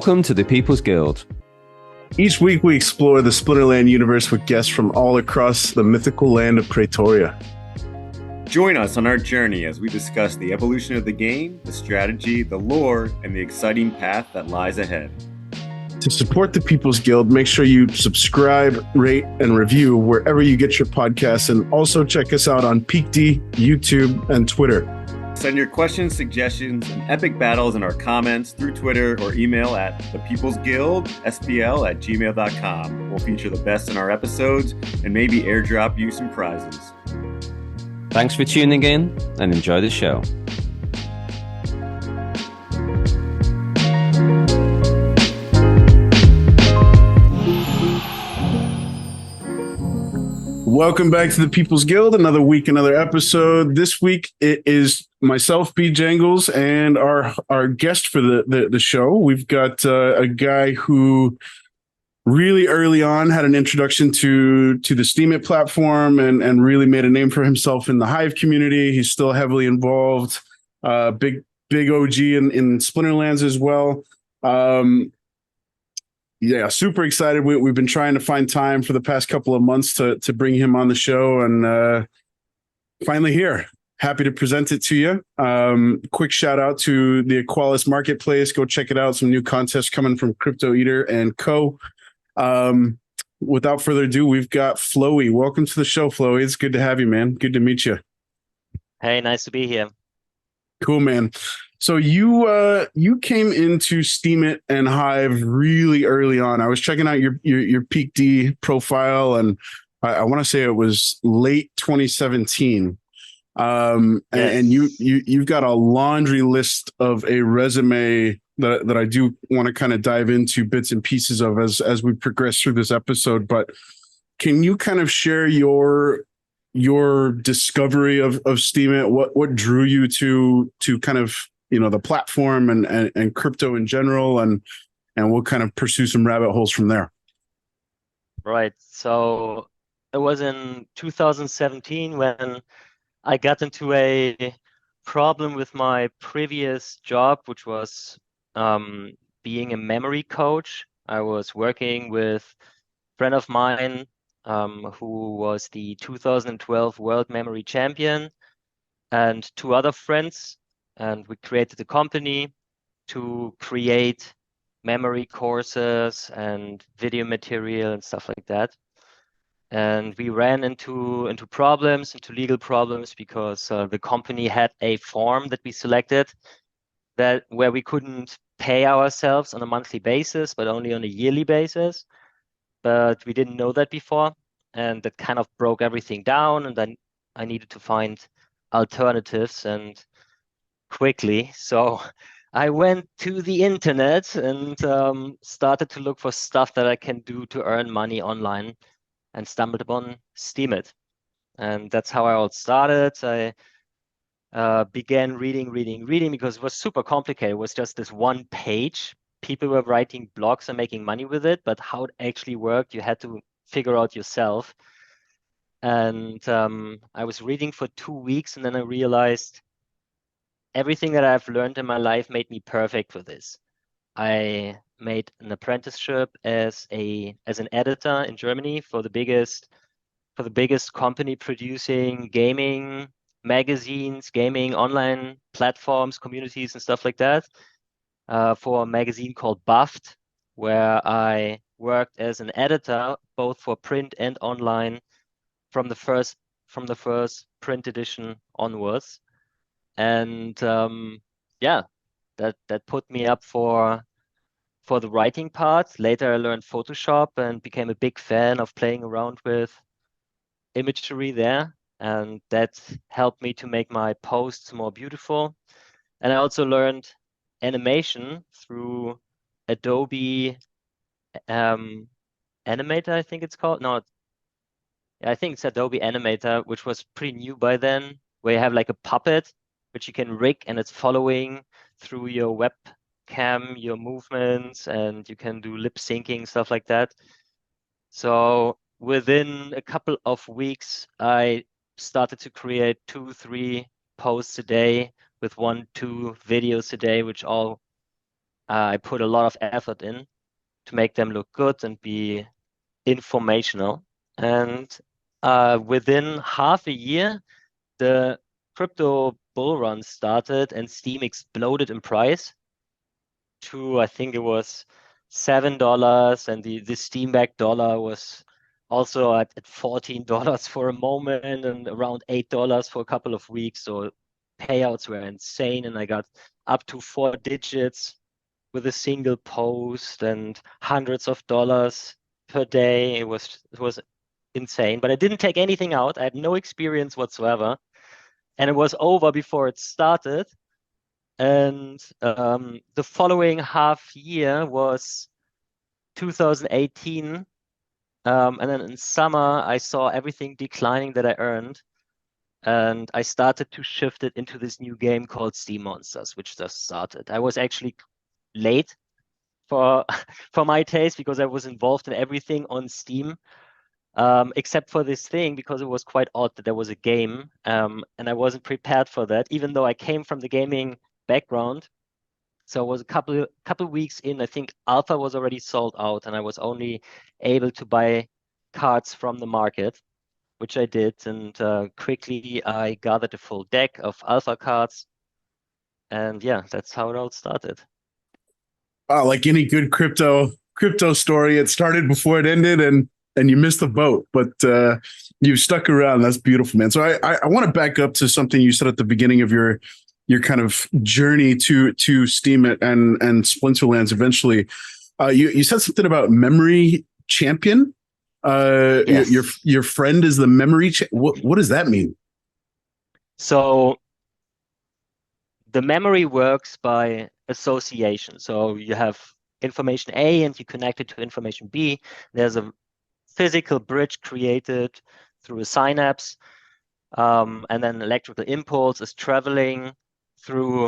Welcome to the People's Guild. Each week we explore the Splinterlands universe with guests from all across the mythical land of Pretoria. Join us on our journey as we discuss the evolution of the game, the strategy, the lore, and the exciting path that lies ahead. To support the People's Guild, make sure you subscribe, rate, and review wherever you get your podcasts, and also check us out on PeakD, YouTube, and Twitter. Send your questions, suggestions, and epic battles in our comments through Twitter or email at thepeoplesguildspl@gmail.com. We'll feature the best in our episodes and maybe airdrop you some prizes. Thanks for tuning in and enjoy the show. Welcome back to the People's Guild. Another week, another episode. This week it is myself, B. Jangles, and our guest for the show. We've got a guy who really early on had an introduction to the Steemit platform and really made a name for himself in the Hive community. He's still heavily involved. Big OG in Splinterlands as well. Yeah, super excited. We've been trying to find time for the past couple of months to bring him on the show, and finally here. Happy to present it to you. Quick shout out to the Equalis Marketplace. Go check it out. Some new contests coming from Crypto Eater and Co. Without further ado, we've got Flauwy. Welcome to the show, Flauwy. It's good to have you, man. Good to meet you. Hey, nice to be here. Cool, man. So you came into Steemit and Hive really early on. I was checking out your PeakD profile, and I want to say it was late 2017. Yes. And you've got a laundry list of a resume that I do want to kind of dive into bits and pieces of as we progress through this episode. But can you kind of share your discovery of Steemit? What drew you to kind of, the platform and crypto in general, and we'll kind of pursue some rabbit holes from there. Right. So it was in 2017 when I got into a problem with my previous job, which was being a memory coach. I was working with a friend of mine who was the 2012 World Memory Champion, and two other friends. And we created a company to create memory courses and video material and stuff like that. And we ran into legal problems, because the company had a form that we selected where we couldn't pay ourselves on a monthly basis, but only on a yearly basis. But we didn't know that before, and that kind of broke everything down. And then I needed to find alternatives, and quickly. So I went to the internet and started to look for stuff that I can do to earn money online, and stumbled upon Steemit. And that's how I all started. I began reading because it was super complicated. It was just this one page. People were writing blogs and making money with it, but how it actually worked, you had to figure out yourself. And I was reading for 2 weeks, and then I realized everything that I've learned in my life made me perfect for this. I made an apprenticeship as an editor in Germany for the biggest company producing gaming magazines, gaming online platforms, communities, and stuff like that. For a magazine called Buffed, where I worked as an editor both for print and online from the first print edition onwards. And that put me up for the writing part. Later I learned Photoshop and became a big fan of playing around with imagery there, and that helped me to make my posts more beautiful. And I also learned animation through Adobe Animator, I think it's called. No, I think it's Adobe Animator, which was pretty new by then, where you have like a puppet which you can rig, and it's following through your webcam, your movements, and you can do lip syncing, stuff like that. So within a couple of weeks, I started to create 2-3 posts a day with 1-2 videos a day, which all I put a lot of effort in to make them look good and be informational. And within half a year, the crypto bull run started and Steem exploded in price to, I think it was $7, and the Steam back dollar was also at $14 for a moment and around $8 for a couple of weeks. So payouts were insane, and I got up to 4 digits with a single post and hundreds of dollars per day. It was insane, but I didn't take anything out. I had no experience whatsoever, and it was over before it started. And the following half year was 2018. And then in summer, I saw everything declining that I earned. And I started to shift it into this new game called Steam Monsters, which just started. I was actually late for for my taste because I was involved in everything on Steam, except for this thing, because it was quite odd that there was a game, and I wasn't prepared for that, even though I came from the gaming background. So it was a couple weeks in. I think alpha was already sold out, and I was only able to buy cards from the market, which I did. And quickly I gathered a full deck of alpha cards. And yeah, that's how it all started. Like any good crypto story, it started before it ended, and you missed the boat, but you stuck around. That's beautiful, man. So I want to back up to something you said at the beginning of your kind of journey to Steemit and Splinterlands eventually. You said something about memory champion. Yes. Your friend is the memory. What does that mean? So the memory works by association. So you have information A and you connect it to information B. There's a physical bridge created through a synapse, and then electrical impulse is traveling through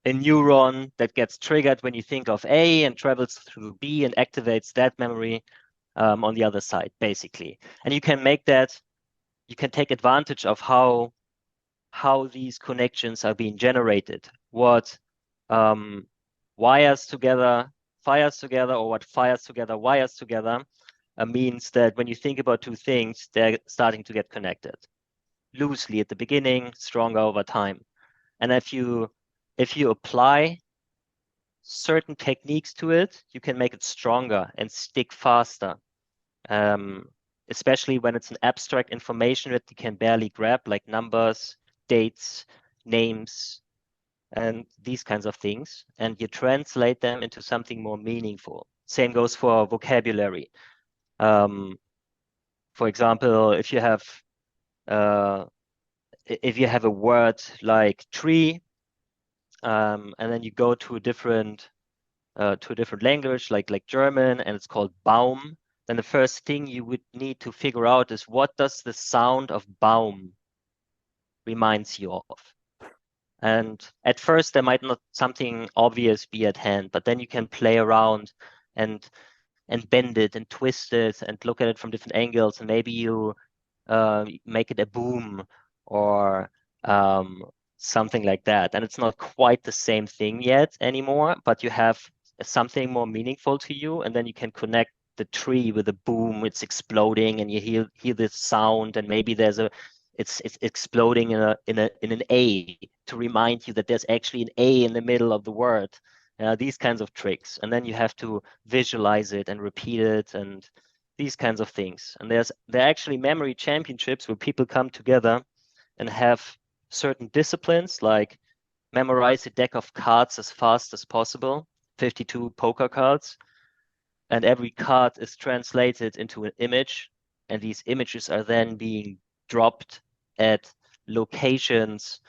a neuron that gets triggered when you think of A and travels through B and activates that memory on the other side, basically. And you can make that, you can take advantage of how these connections are being generated, what wires together fires together, or what fires together wires together, means that when you think about two things, they're starting to get connected loosely at the beginning, stronger over time. And if you apply certain techniques to it, you can make it stronger and stick faster. Especially when it's an abstract information that you can barely grab, like numbers, dates, names, and these kinds of things. And you translate them into something more meaningful. Same goes for vocabulary. For example, if you have a word like tree, and then you go to a different language like German, and it's called Baum, then the first thing you would need to figure out is, what does the sound of Baum reminds you of? And at first there might not something obvious be at hand, but then you can play around and bend it and twist it and look at it from different angles, and maybe you make it a boom or something like that. And it's not quite the same thing yet anymore, but you have something more meaningful to you, and then you can connect the tree with a boom. It's exploding, and you hear the sound, and maybe it's exploding in an A to remind you that there's actually an A in the middle of the word. These kinds of tricks, and then you have to visualize it and repeat it, and these kinds of things. And there are actually memory championships where people come together and have certain disciplines, like memorize a deck of cards as fast as possible, 52 poker cards, and every card is translated into an image, and these images are then being dropped at locations,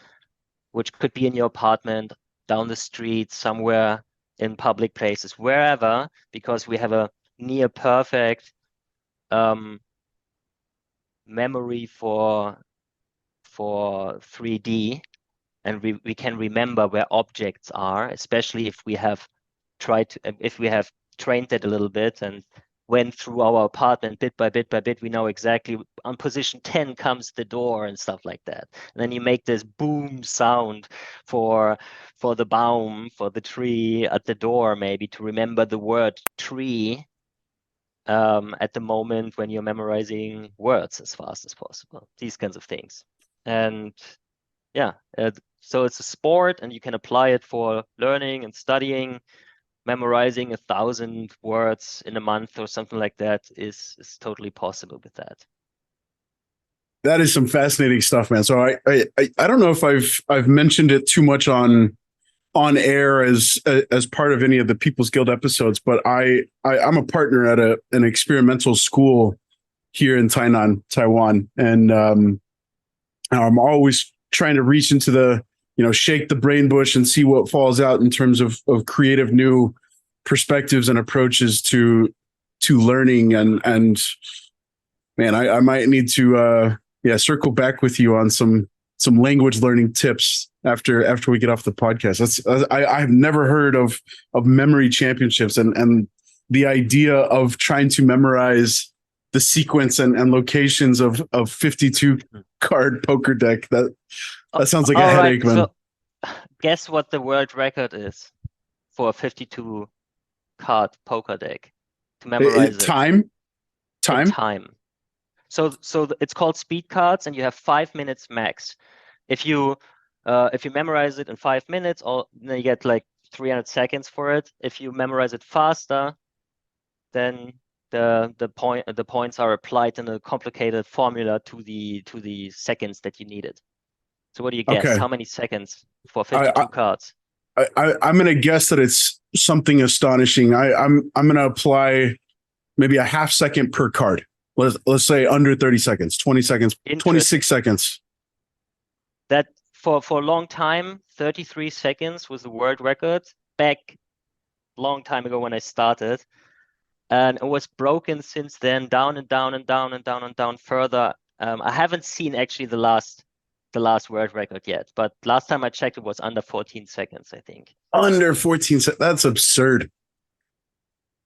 which could be in your apartment, down the street, somewhere in public places, wherever, because we have a near perfect memory for 3D, and we can remember where objects are, especially if we have trained it a little bit, and went through our apartment bit by bit by bit. We know exactly on position 10 comes the door and stuff like that. And then you make this boom sound for the baum, for the tree at the door, maybe to remember the word tree at the moment when you're memorizing words as fast as possible. These kinds of things. And yeah, so it's a sport, and you can apply it for learning and studying. Memorizing 1,000 words in a month or something like that is totally possible with that. That is some fascinating stuff, man. So I don't know if I've mentioned it too much on air as part of any of the People's Guild episodes, but I'm a partner at an experimental school here in Tainan, Taiwan, and I'm always trying to reach into the, shake the brain bush and see what falls out in terms of creative new perspectives and approaches to learning. And man, I might need to circle back with you on some language learning tips after we get off the podcast. I've never heard of memory championships and the idea of trying to memorize the sequence and locations of 52 card poker deck. That sounds like a headache, man. So guess what the world record is for a 52 card poker deck to memorize it? Time. So it's called speed cards, and you have 5 minutes max. If you memorize it in 5 minutes, then you get like 300 seconds for it. If you memorize it faster, then the points are applied in a complicated formula to the seconds that you needed. So what do you guess? Okay. How many seconds for 52 cards? I'm going to guess that it's something astonishing. I'm going to apply maybe a half second per card. Let's say under 30 seconds, 20 seconds, 26 seconds. That for a long time, 33 seconds was the world record back a long time ago when I started. And it was broken since then, down and down and down and down and down further. I haven't seen actually the last world record yet, but last time I checked, it was under 14 seconds, I think. Under 14 seconds? That's absurd.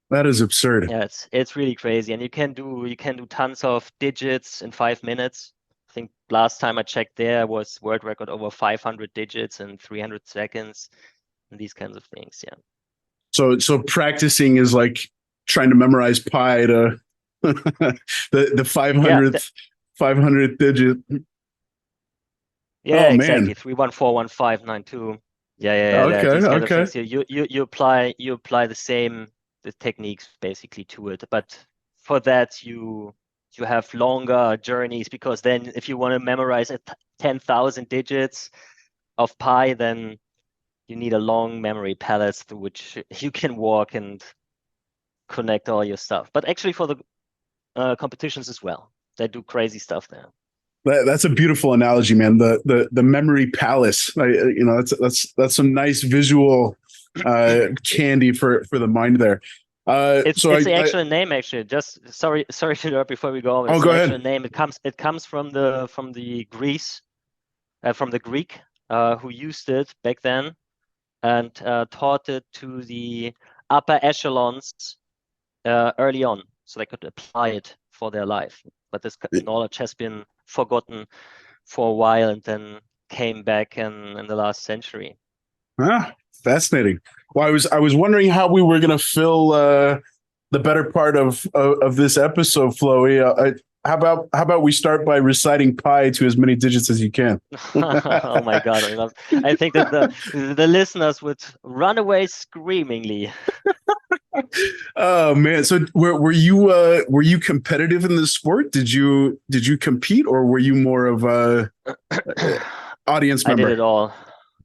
That is absurd. Yeah, it's really crazy, and you can do tons of digits in 5 minutes. I think last time I checked, there was world record over 500 digits in 300 seconds, and these kinds of things. Yeah. So practicing is like trying to memorize pi to the 500th digit. Yeah, oh, exactly. Man. 3141592. Yeah. Okay. So you apply the same techniques basically to it, but for that you have longer journeys, because then if you want to memorize 10,000 digits of pi, then you need a long memory palace through which you can walk and connect all your stuff. But actually for the competitions as well, they do crazy stuff there. That's a beautiful analogy, man. The memory palace. That's some nice visual candy for the mind there. It's the actual name, actually. Just sorry to interrupt before we go on. Go ahead. Actual name. It comes from the Greece, from the Greek, who used it back then, and taught it to the upper echelons early on, so they could apply it for their life. But this knowledge has been forgotten for a while, and then came back in the last century. Fascinating. Well, I was wondering how we were going to fill the better part of this episode, Flauwy. How about we start by reciting pi to as many digits as you can? Oh my God! I think that the listeners would run away screamingly. Oh man! So were you competitive in the sport? Did you compete, or were you more of a audience member? I did it all.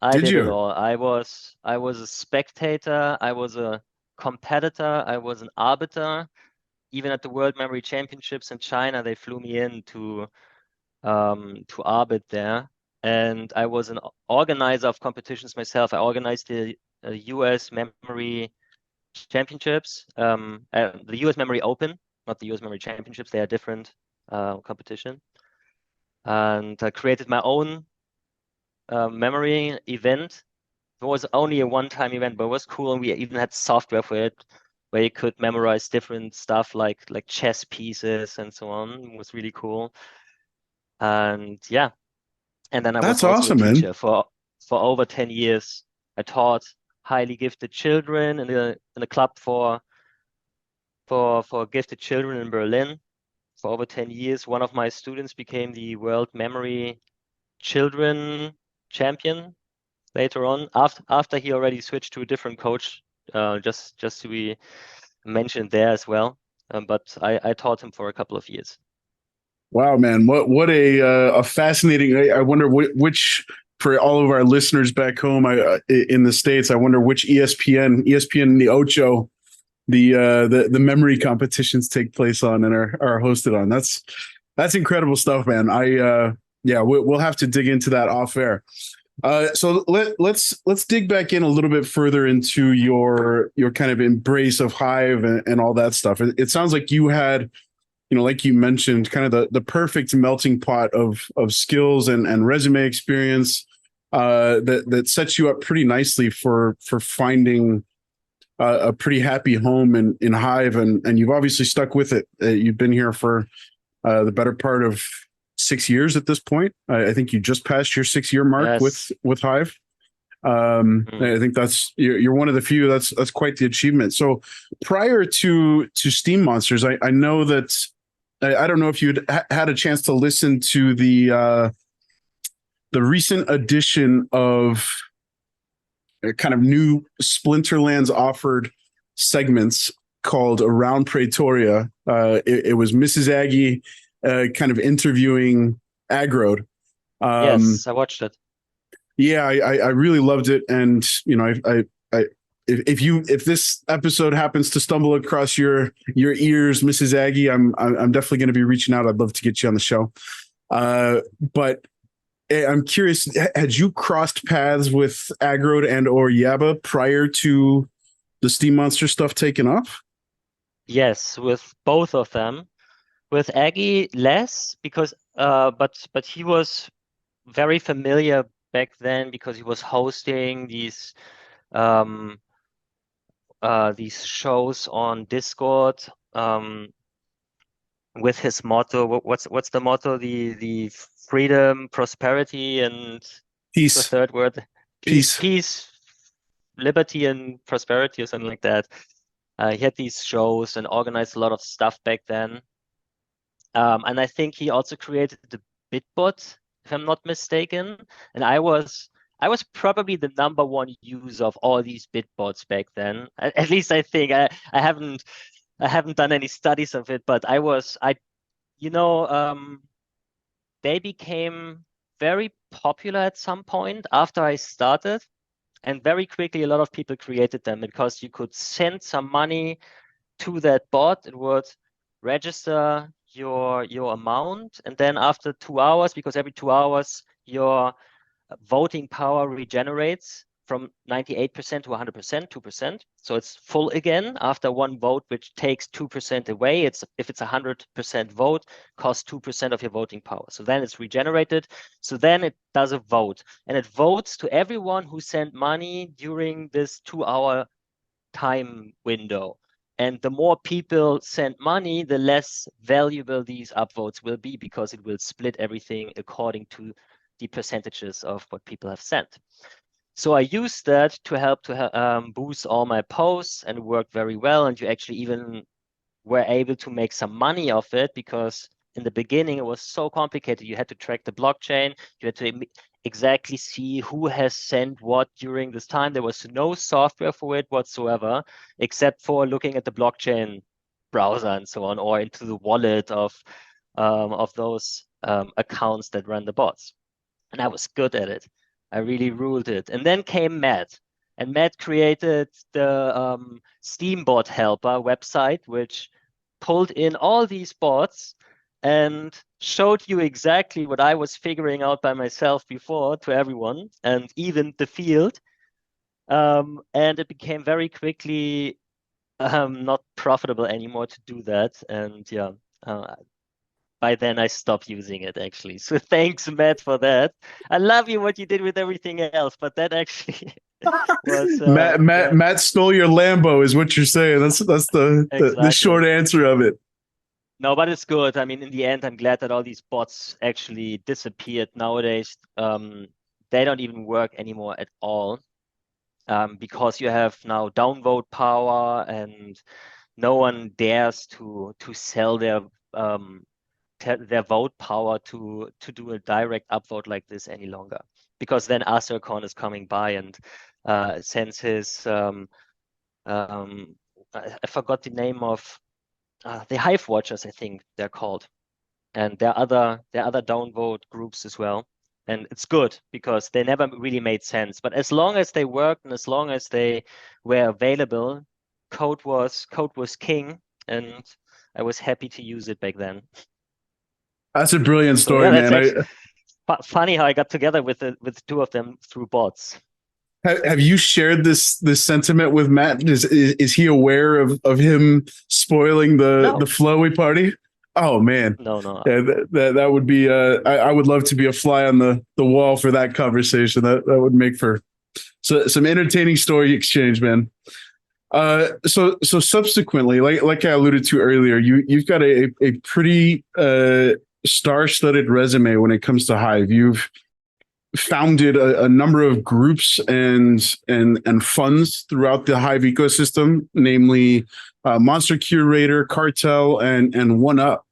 I did did you? it all. I was a spectator. I was a competitor. I was an arbiter. Even at the World Memory Championships in China, they flew me in to arbit there. And I was an organizer of competitions myself. I organized the US Memory Championships, the US Memory Open, not the US Memory Championships. They are different competition. And I created my own memory event. It was only a one-time event, but it was cool, and we even had software for it. where you could memorize different stuff like chess pieces and so on. It was really cool. And yeah, and then I was That's also a awesome, man. teacher for over 10 years. I taught highly gifted children in a club for gifted children in Berlin for over 10 years. One of my students became the world memory children champion later on, after he already switched to a different coach, just to be mentioned there as well. But I taught him for a couple of years. Wow, man, what a fascinating. I wonder which, for all of our listeners back home in the States, I wonder which ESPN the Ocho, the memory competitions take place on and are hosted on. That's incredible stuff, man. Yeah, we'll have to dig into that off air. So let's dig back in a little bit further into your kind of embrace of Hive and all that stuff. It sounds like you had, like you mentioned, kind of the perfect melting pot of skills and resume experience that sets you up pretty nicely for finding a pretty happy home in Hive, and you've obviously stuck with it. You've been here for the better part of 6 years at this point. I think you just passed your 6-year mark. Yes. with Hive. I think you're one of the few. That's quite the achievement. So prior to Steam Monsters, I know that I don't know if you'd had a chance to listen to the recent edition of a kind of new Splinterlands offered segments called Around Pretoria. It was Mrs. Aggie kind of interviewing Aggroed. Yes, I watched it. Yeah, I really loved it, and if this episode happens to stumble across your ears, Mrs. Aggie, I'm definitely going to be reaching out. I'd love to get you on the show. But I'm curious, had you crossed paths with Aggroed and or Yaba prior to the Steam Monster stuff taking off? Yes, with both of them. With Aggie, less, because but he was very familiar back then because he was hosting these shows on Discord with his motto. What's the motto? The freedom, prosperity, and Peace. the third word. Peace, liberty, and prosperity, or something like that. He had these shows and organized a lot of stuff back then. And I think he also created the Bitbot, if I'm not mistaken. And I was probably the number one user of all these Bitbots back then. At least I think. I haven't done any studies of it, but they became very popular at some point after I started. And very quickly, a lot of people created them because you could send some money to that bot. It would register your amount, and then after 2 hours, because every 2 hours your voting power regenerates from 98% to 100%, 2%. So it's full again after one vote, which takes 2% away. If it's 100% vote, costs 2% of your voting power. So then it's regenerated. So then it does a vote, and it votes to everyone who sent money during this 2-hour time window. And the more people send money, the less valuable these upvotes will be, because it will split everything according to the percentages of what people have sent. So I used that to help to boost all my posts, and it worked very well. And you actually even were able to make some money off it, because in the beginning it was so complicated. You had to track the blockchain. You had to exactly see who has sent what during this time. There was no software for it whatsoever, except for looking at the blockchain browser and so on, or into the wallet of those accounts that run the bots. And I was good at it. I really ruled it. And then came Matt. And Matt created the Steambot helper website, which pulled in all these bots and showed you exactly what I was figuring out by myself before to everyone, and even the field. And it became very quickly not profitable anymore to do that. And yeah, by then I stopped using it, actually. So thanks, Matt, for that. I love you what you did with everything else, but that actually was Matt stole your Lambo, is what you're saying. That's the exactly. short answer of it. No, but it's good. I mean, in the end, I'm glad that all these bots actually disappeared. Nowadays, they don't even work anymore at all, because you have now downvote power, and no one dares to sell their vote power to do a direct upvote like this any longer, because then Acercon is coming by and sends his I forgot the name of the Hive Watchers, I think they're called, and there are other downvote groups as well. And it's good because they never really made sense. But as long as they worked and as long as they were available, code was king, and I was happy to use it back then. That's a brilliant story, So, yeah, man. Funny how I got together with two of them through bots. Have you shared this sentiment with Matt? Is he aware of him spoiling the Flauwy party? Oh man, no. Yeah, that would be. I would love to be a fly on the wall for that conversation. That would make for some entertaining story exchange, man. So subsequently, like I alluded to earlier, you've got a pretty star-studded resume when it comes to Hive. You've founded a number of groups and funds throughout the Hive ecosystem, namely Monster Curator, Cartel, and One Up.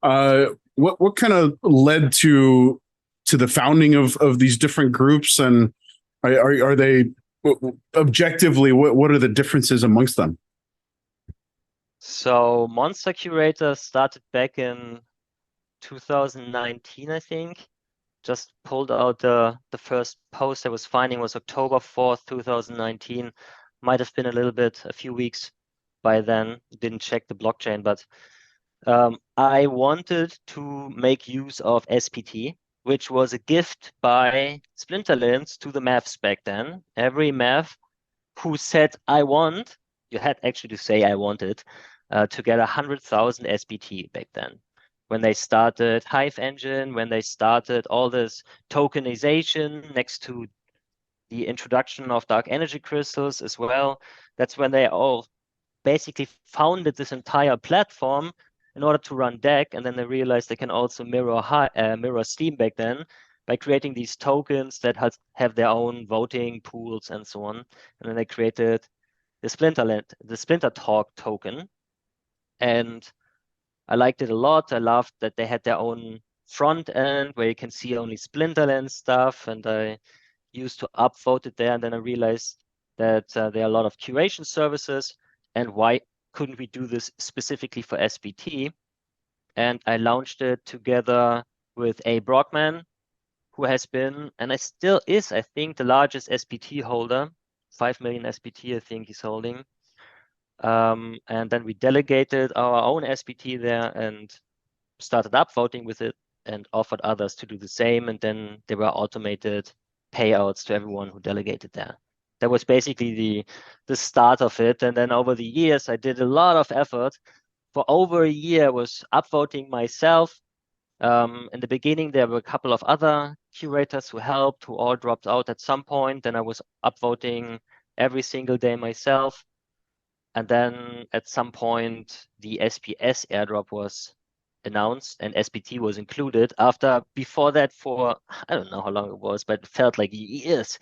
What kind of led to the founding of these different groups, and are they objectively what are the differences amongst them? So Monster Curator started back in 2019, I think. Just pulled out the first post I was finding was October 4th, 2019. Might have been a few weeks by then. Didn't check the blockchain, but I wanted to make use of SPT, which was a gift by Splinterlands to the maths back then. Every math who said I want, you had actually to say I wanted, to get 100,000 SPT back then. When they started Hive Engine, when they started all this tokenization next to the introduction of dark energy crystals as well, that's when they all basically founded this entire platform in order to run DEC, and then they realized they can also mirror Steam back then by creating these tokens that have their own voting pools and so on. And then they created the Splinter Talk token, and I liked it a lot. I loved that they had their own front end where you can see only Splinterlands stuff, and I used to upvote it there. And then I realized that there are a lot of curation services, and why couldn't we do this specifically for SPT? And I launched it together with A. Brockman, who has been, and still is, I think, the largest SPT holder. 5 million SPT, I think he's holding. And then we delegated our own SPT there and started upvoting with it and offered others to do the same. And then there were automated payouts to everyone who delegated there. That was basically the start of it. And then over the years, I did a lot of effort. For over a year, I was upvoting myself. In the beginning, there were a couple of other curators who helped, who all dropped out at some point. Then I was upvoting every single day myself. And then at some point, the SPS airdrop was announced and SPT was included. Before that, for I don't know how long it was, but it felt like years,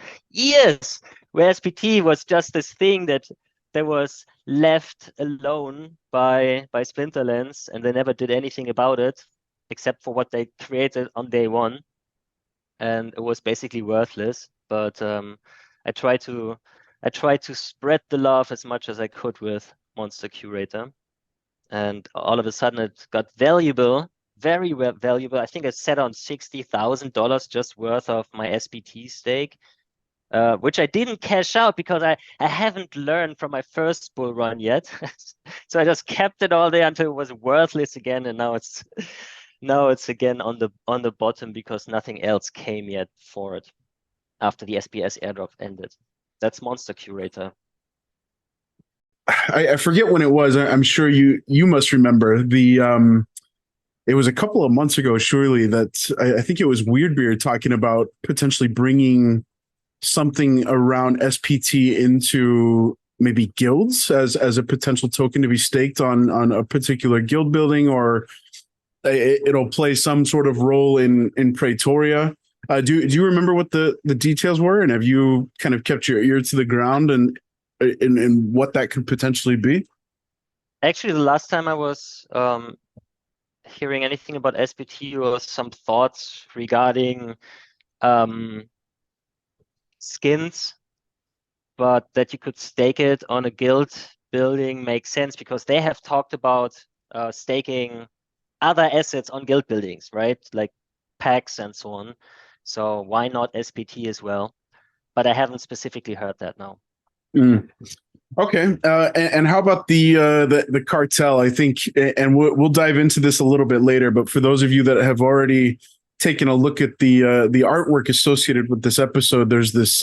where SPT was just this thing that was left alone by Splinterlands, and they never did anything about it except for what they created on day one, and it was basically worthless. But I tried to spread the love as much as I could with Monster Curator. And all of a sudden it got valuable, very valuable. I think I set on $60,000 just worth of my SPT stake, which I didn't cash out because I haven't learned from my first bull run yet. So I just kept it all there until it was worthless again. And now it's again on the bottom because nothing else came yet for it after the SPS airdrop ended. That's Monster Curator. I forget when it was. I'm sure you must remember the. It was a couple of months ago, surely, that I think it was Weirdbeard talking about potentially bringing something around SPT into maybe guilds as a potential token to be staked on a particular guild building, or it'll play some sort of role in Praetoria. Do you remember what the details were, and have you kind of kept your ear to the ground and what that could potentially be? Actually, the last time I was hearing anything about SPT was some thoughts regarding skins, but that you could stake it on a guild building makes sense because they have talked about staking other assets on guild buildings, right? Like packs and so on. So why not SPT as well? But I haven't specifically heard that now. Okay, and how about the cartel? I think, and we'll dive into this a little bit later. But for those of you that have already taken a look at the artwork associated with this episode, there's this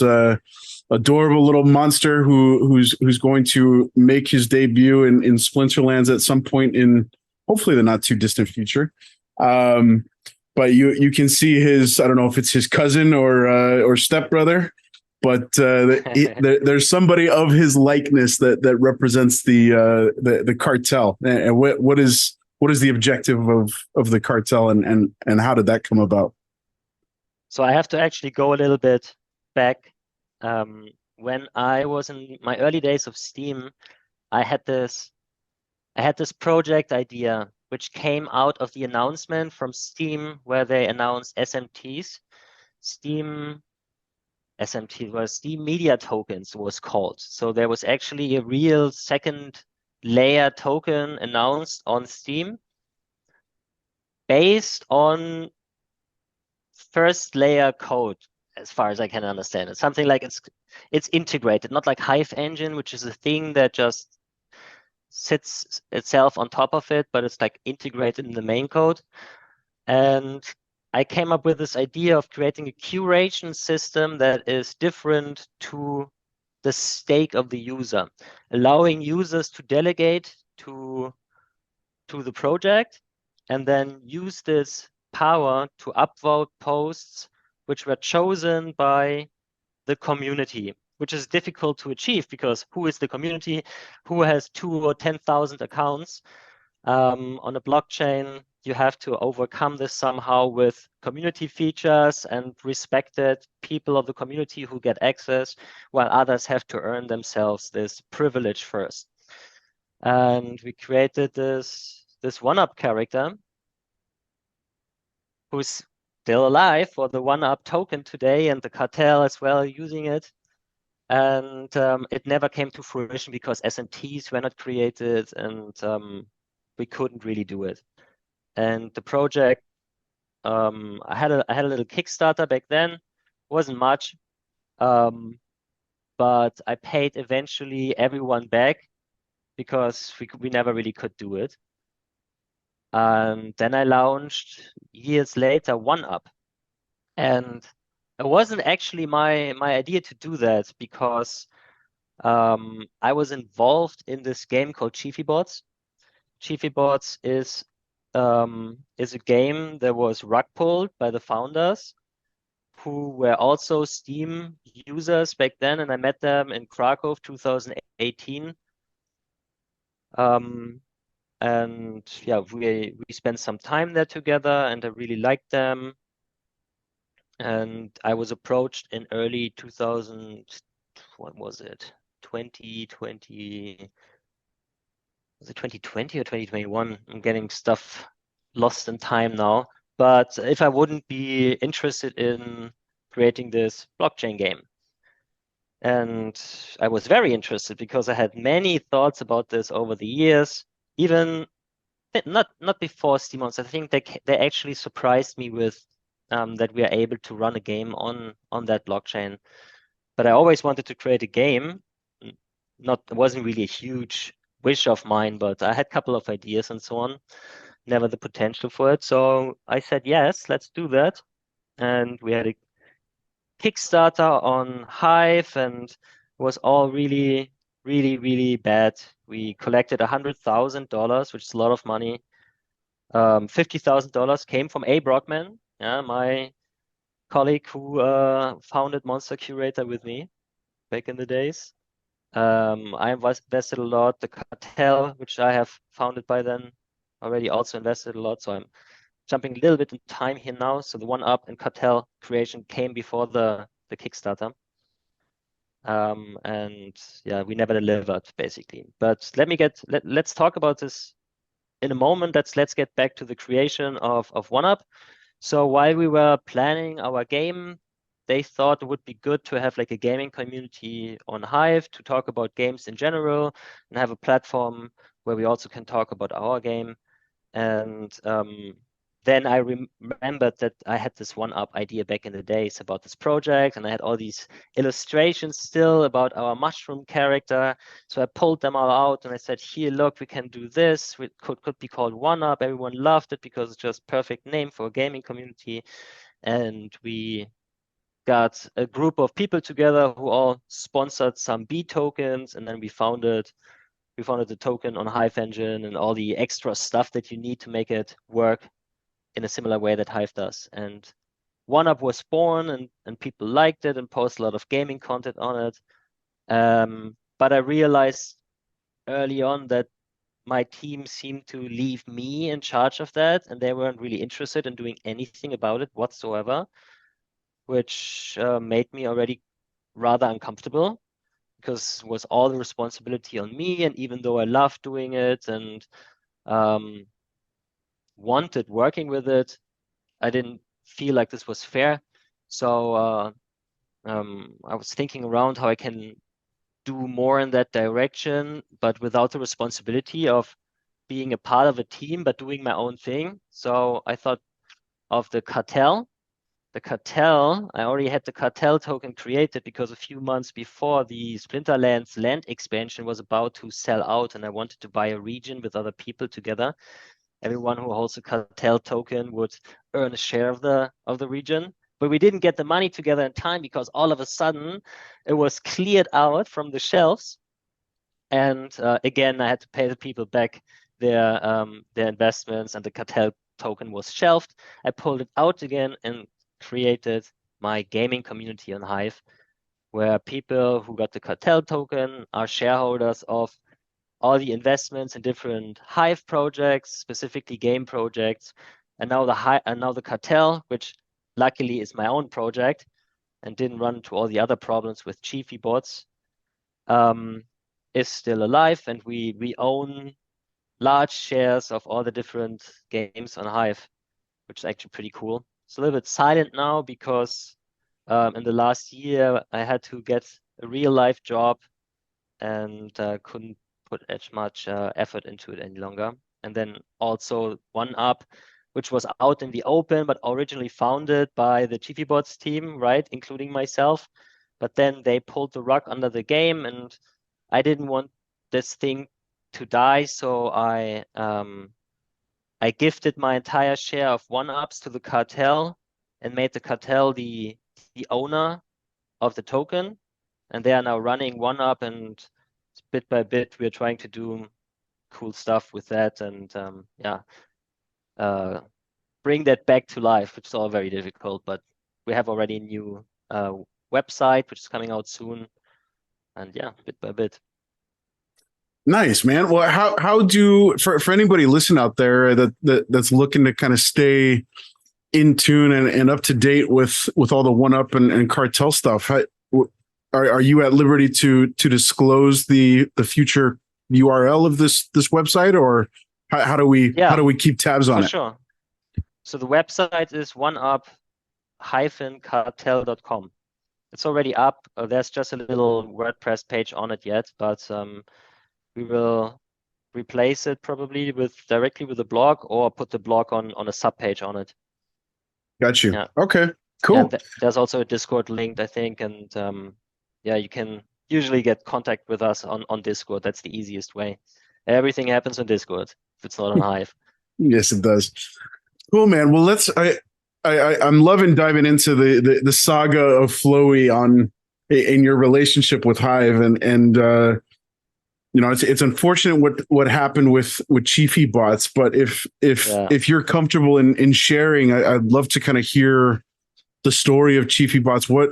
adorable little monster who's going to make his debut in Splinterlands at some point in hopefully the not too distant future. But you can see his, I don't know if it's his cousin or stepbrother, but there's somebody of his likeness that represents the cartel. And what is the objective of the cartel, and how did that come about? So I have to actually go a little bit back. When I was in my early days of Steam, I had this project idea which came out of the announcement from Steam where they announced SMTs. Steam Media Tokens was called. So there was actually a real second layer token announced on Steam based on first layer code, as far as I can understand. It's something like it's integrated, not like Hive engine, which is a thing that just sits itself on top of it, but it's like integrated in the main code. And I came up with this idea of creating a curation system that is different to the stake of the user, allowing users to delegate to the project and then use this power to upvote posts which were chosen by the community, which is difficult to achieve because who is the community? Who has 2 or 10,000 accounts? On a blockchain, you have to overcome this somehow with community features and respected people of the community who get access, while others have to earn themselves this privilege first. And we created this one-up character who's still alive for the one-up token today, and the cartel as well using it. And it never came to fruition because SMTs were not created, and we couldn't really do it. And the project, I had a little Kickstarter back then, wasn't much, but I paid eventually everyone back because we never really could do it. And then I launched years later one-up, and it wasn't actually my idea to do that because I was involved in this game called ChifiBots. ChifiBots is a game that was rug pulled by the founders, who were also Steam users back then, and I met them in Krakow 2018. And yeah, we spent some time there together, and I really liked them. And I was approached in early 2000, what was it? 2020. Was it 2020 or 2021? I'm getting stuff lost in time now. But if I wouldn't be interested in creating this blockchain game. And I was very interested because I had many thoughts about this over the years, even not before Steemons. I think they actually surprised me with that we are able to run a game on that blockchain. But I always wanted to create a game. It wasn't really a huge wish of mine, but I had a couple of ideas and so on. Never the potential for it. So I said, yes, let's do that. And we had a Kickstarter on Hive, and it was all really, really, really bad. We collected $100,000, which is a lot of money. $50,000 came from A. Brockman, my colleague who founded Monster Curator with me back in the days. I invested a lot. The Cartel, which I have founded by then, already also invested a lot. So I'm jumping a little bit in time here now. So the One-Up and Cartel creation came before the Kickstarter. And yeah, we never delivered basically. But let's talk about this in a moment. Let's get back to the creation of One-Up. So while we were planning our game, they thought it would be good to have like a gaming community on Hive to talk about games in general and have a platform where we also can talk about our game. And then I remembered that I had this One-Up idea back in the days about this project, and I had all these illustrations still about our mushroom character. So I pulled them all out and I said, here, look, we can do this. It could be called One-Up. Everyone loved it because it's just perfect name for a gaming community. And we got a group of people together who all sponsored some B tokens, and then we founded the token on Hive Engine and all the extra stuff that you need to make it work in a similar way that Hive does. And One-Up was born, and people liked it and posted a lot of gaming content on it. But I realized early on that my team seemed to leave me in charge of that, and they weren't really interested in doing anything about it whatsoever, which made me already rather uncomfortable, because it was all the responsibility on me. And even though I loved doing it and wanted working with it, I didn't feel like this was fair. So I was thinking around how I can do more in that direction, but without the responsibility of being a part of a team, but doing my own thing. So I thought of the Cartel. The Cartel, I already had the Cartel token created because a few months before the Splinterlands land expansion was about to sell out, and I wanted to buy a region with other people together. Everyone who holds a Cartel token would earn a share of the region. But we didn't get the money together in time because all of a sudden it was cleared out from the shelves. And again, I had to pay the people back their investments, and the Cartel token was shelved. I pulled it out again and created my gaming community on Hive, where people who got the Cartel token are shareholders of all the investments in different Hive projects, specifically game projects. And now the Cartel, which luckily is my own project and didn't run into all the other problems with Chiefy bots, is still alive, and we own large shares of all the different games on Hive, which is actually pretty cool. It's a little bit silent now because in the last year I had to get a real life job and couldn't put as much effort into it any longer. And then also One-Up, which was out in the open, but originally founded by the Chiefybots team, right, including myself. But then they pulled the rug under the game, and I didn't want this thing to die, so I gifted my entire share of One-Ups to the Cartel and made the Cartel the owner of the token. And they are now running One-Up, and bit by bit we're trying to do cool stuff with that, and bring that back to life, which is all very difficult. But we have already a new website which is coming out soon, and yeah, bit by bit. Nice, man. Well, how do for anybody listening out there that's looking to kind of stay in tune and up to date with all the One-Up and Cartel stuff, are you at liberty to disclose the future URL of this website, or how do we keep tabs on it? Sure. So the website is oneup-cartel.com. It's already up. There's just a little WordPress page on it yet, but we will replace it probably directly with a blog, or put the blog on a sub page on it. Got you. Yeah. Okay, cool. Yeah, there's also a Discord linked, I think, and you can usually get contact with us on Discord. That's the easiest way. Everything happens on Discord if it's not on Hive. Yes, it does. Cool, man. Well, I'm loving diving into the saga of Flauwy in your relationship with Hive, and it's unfortunate what happened with Chiefy bots, but if you're comfortable in sharing, I'd love to kind of hear the story of Chiefy Bots? What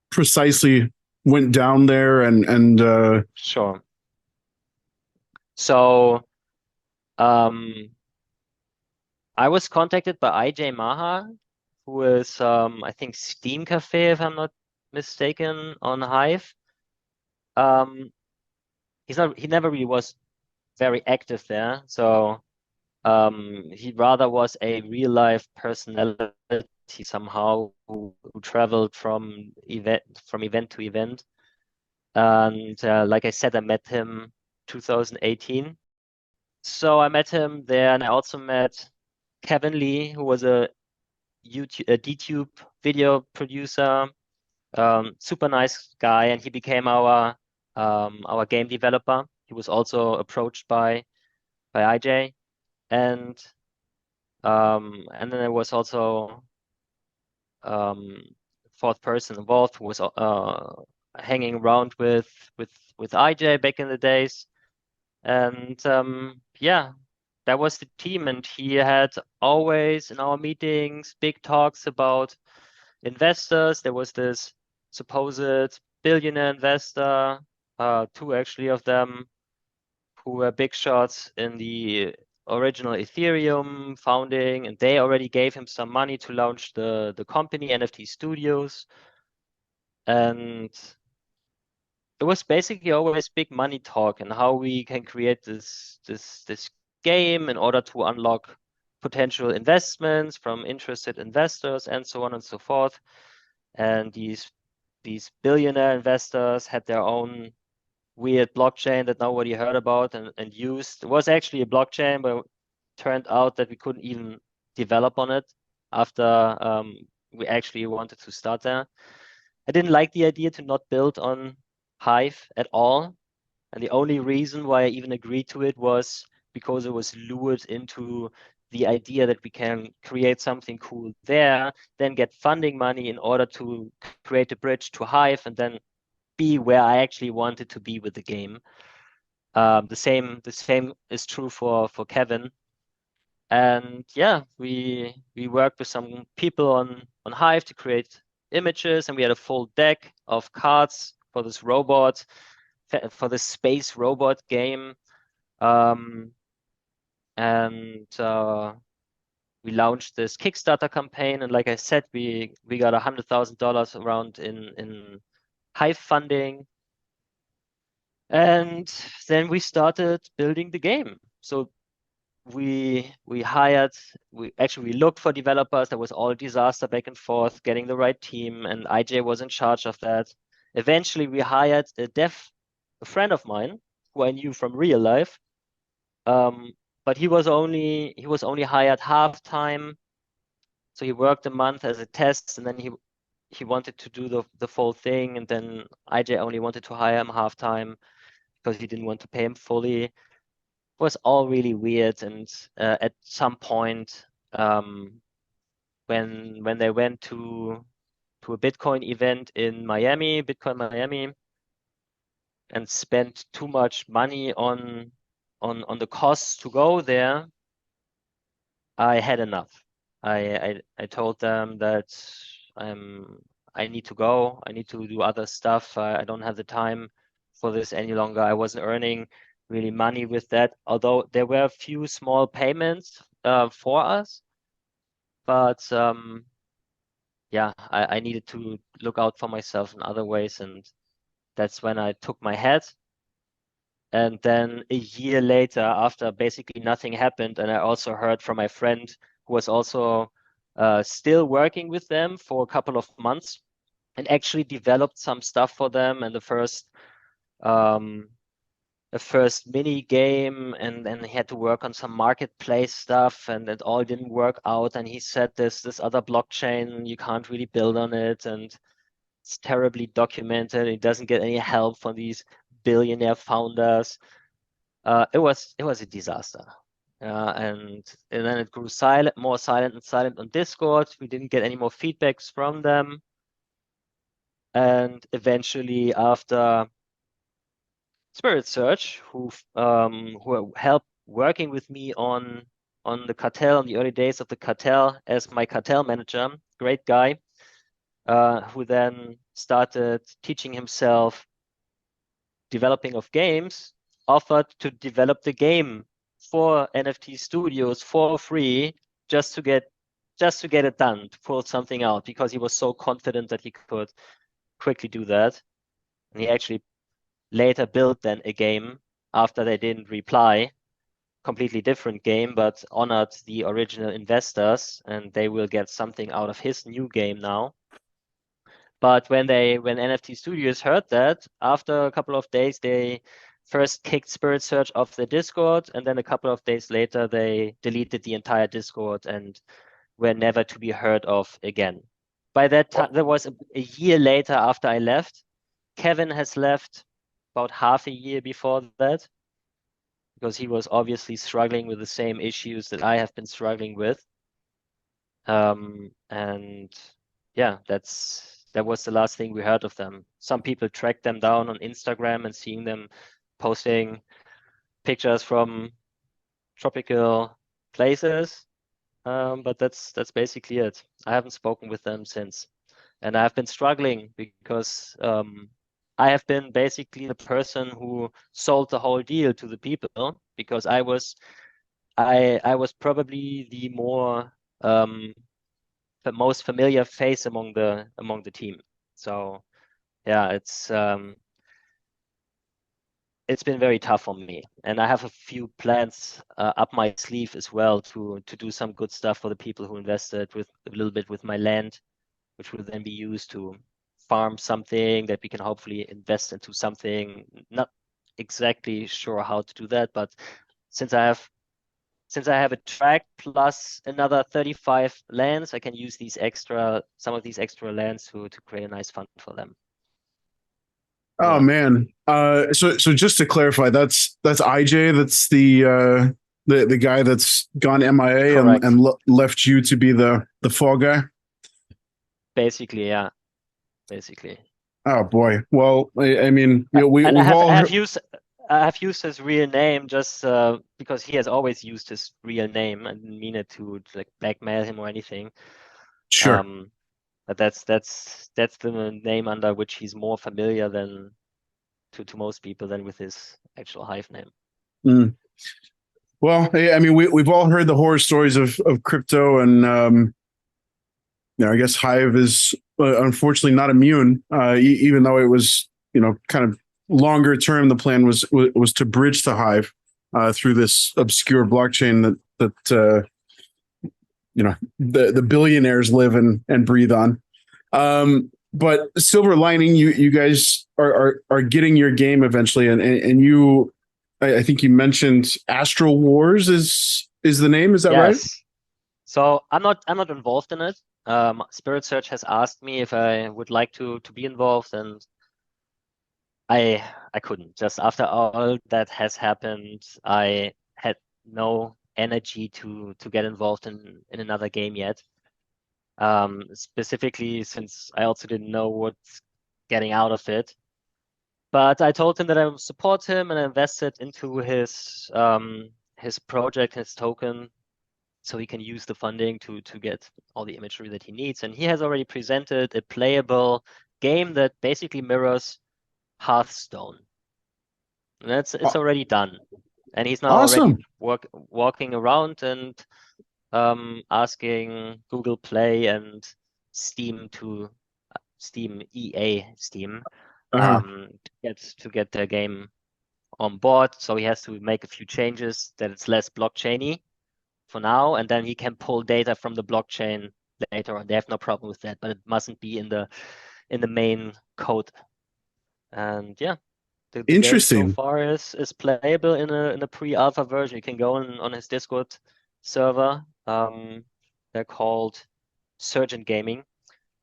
precisely went down there? And Sure. So, I was contacted by IJ Maha, who is, I think, Steam Cafe, if I'm not mistaken, on Hive. He never really was very active there. So, he rather was a real life personality somehow who traveled from event to event. And like I said, I met him 2018. So I met him there, and I also met Kevin Lee, who was a DTube video producer, super nice guy, and he became our game developer. He was also approached by IJ, and then there was also fourth person involved who was hanging around with IJ back in the days, and yeah, that was the team. And he had always in our meetings big talks about investors. There was this supposed billionaire investor, two actually of them, who were big shots in the original Ethereum founding, and they already gave him some money to launch the company NFT Studios. And it was basically always big money talk and how we can create this game in order to unlock potential investments from interested investors and so on and so forth. And these billionaire investors had their own weird blockchain that nobody heard about and used. It was actually a blockchain, but it turned out that we couldn't even develop on it after we actually wanted to start there. I didn't like the idea to not build on Hive at all. And the only reason why I even agreed to it was because it was lured into the idea that we can create something cool there, then get funding money in order to create a bridge to Hive, and then be where I actually wanted to be with the game. The same is true for Kevin. And yeah, we worked with some people on Hive to create images, and we had a full deck of cards for this robot, for the space robot game. And we launched this Kickstarter campaign, and like I said, we got $100,000 around in Hive funding, and then we started building the game. So we looked for developers. There was all a disaster back and forth getting the right team, and IJ was in charge of that. Eventually we hired a friend of mine who I knew from real life, but he was only hired half-time. So he worked a month as a test, and then he wanted to do the full thing, and then IJ only wanted to hire him half-time because he didn't want to pay him fully. It was all really weird. And at some point, when they went to a Bitcoin event in Miami, Bitcoin Miami, and spent too much money on the costs to go there, I had enough. I told them that I need to go. I need to do other stuff. I don't have the time for this any longer. I wasn't earning really money with that, although there were a few small payments for us. But yeah, I needed to look out for myself in other ways, and that's when I took my head. And then a year later, after basically nothing happened, and I also heard from my friend who was also still working with them for a couple of months and actually developed some stuff for them, and the first mini game, and then he had to work on some marketplace stuff, and it all didn't work out. And he said this other blockchain, you can't really build on it, and it's terribly documented. It doesn't get any help from these billionaire founders. It was a disaster. And then it grew more silent on Discord. We didn't get any more feedbacks from them. And eventually, after Spirit Search, who helped working with me on on the Cartel, in the early days of the Cartel, as my Cartel manager. Great guy, who then started teaching himself developing of games, offered to develop the game for NFT studios for free, just to get it done, to pull something out, because he was so confident that he could quickly do that. And he actually later built then a game after they didn't reply, completely different game, but honored the original investors, and they will get something out of his new game now. But when NFT Studios heard that, after a couple of days, they first kicked Spirit Search off the Discord, and then a couple of days later, they deleted the entire Discord and were never to be heard of again. By that time, that was a year later after I left. Kevin has left about half a year before that, because he was obviously struggling with the same issues that I have been struggling with. And yeah, that was the last thing we heard of them. Some people tracked them down on Instagram and seeing them posting pictures from tropical places. But that's basically it. I haven't spoken with them since. And I've been struggling because I have been basically the person who sold the whole deal to the people, because I was probably the most familiar face among the team. So yeah, it's been very tough for me, and I have a few plans up my sleeve as well to do some good stuff for the people who invested with a little bit with my land, which will then be used to farm something that we can hopefully invest into something. Not exactly sure how to do that, but since I have a track plus another 35 lands, I can use some of these extra lands to create a nice fund for them. Oh Yeah. man. So just to clarify, that's IJ. That's the guy that's gone MIA and left you to be the fall guy. Basically, yeah. Basically. Oh boy. Well, I mean, you know, I have used his real name just because he has always used his real name. I didn't mean it to like blackmail him or anything. Sure. But that's the name under which he's more familiar than to most people than with his actual Hive name. Mm. Well, I mean, we've all heard the horror stories of crypto, and you know, I guess Hive is unfortunately not immune, even though it was, you know, kind of longer term. The plan was to bridge to Hive through this obscure blockchain that you know, the billionaires live and breathe on. But silver lining, you guys are getting your game eventually, and you, I think you mentioned Astral Wars is the name. Is that right? Yes. So I'm not involved in it. Spirit Search has asked me if I would like to be involved, and I couldn't. Just after all that has happened, I had no energy to get involved in another game yet. Specifically since I also didn't know what's getting out of it. But I told him that I would support him and I invested into his project, his token, so he can use the funding to get all the imagery that he needs. And he has already presented a playable game that basically mirrors Hearthstone. And it's already done. And he's now awesome. already walking around and asking Google Play and Steam to EA Steam to get their game on board. So he has to make a few changes that it's less blockchainy for now, and then he can pull data from the blockchain later on. They have no problem with that, but it mustn't be in the main code. And yeah, the game so far is playable in a pre-alpha version. You can go on his Discord server. They're called Surgeon Gaming,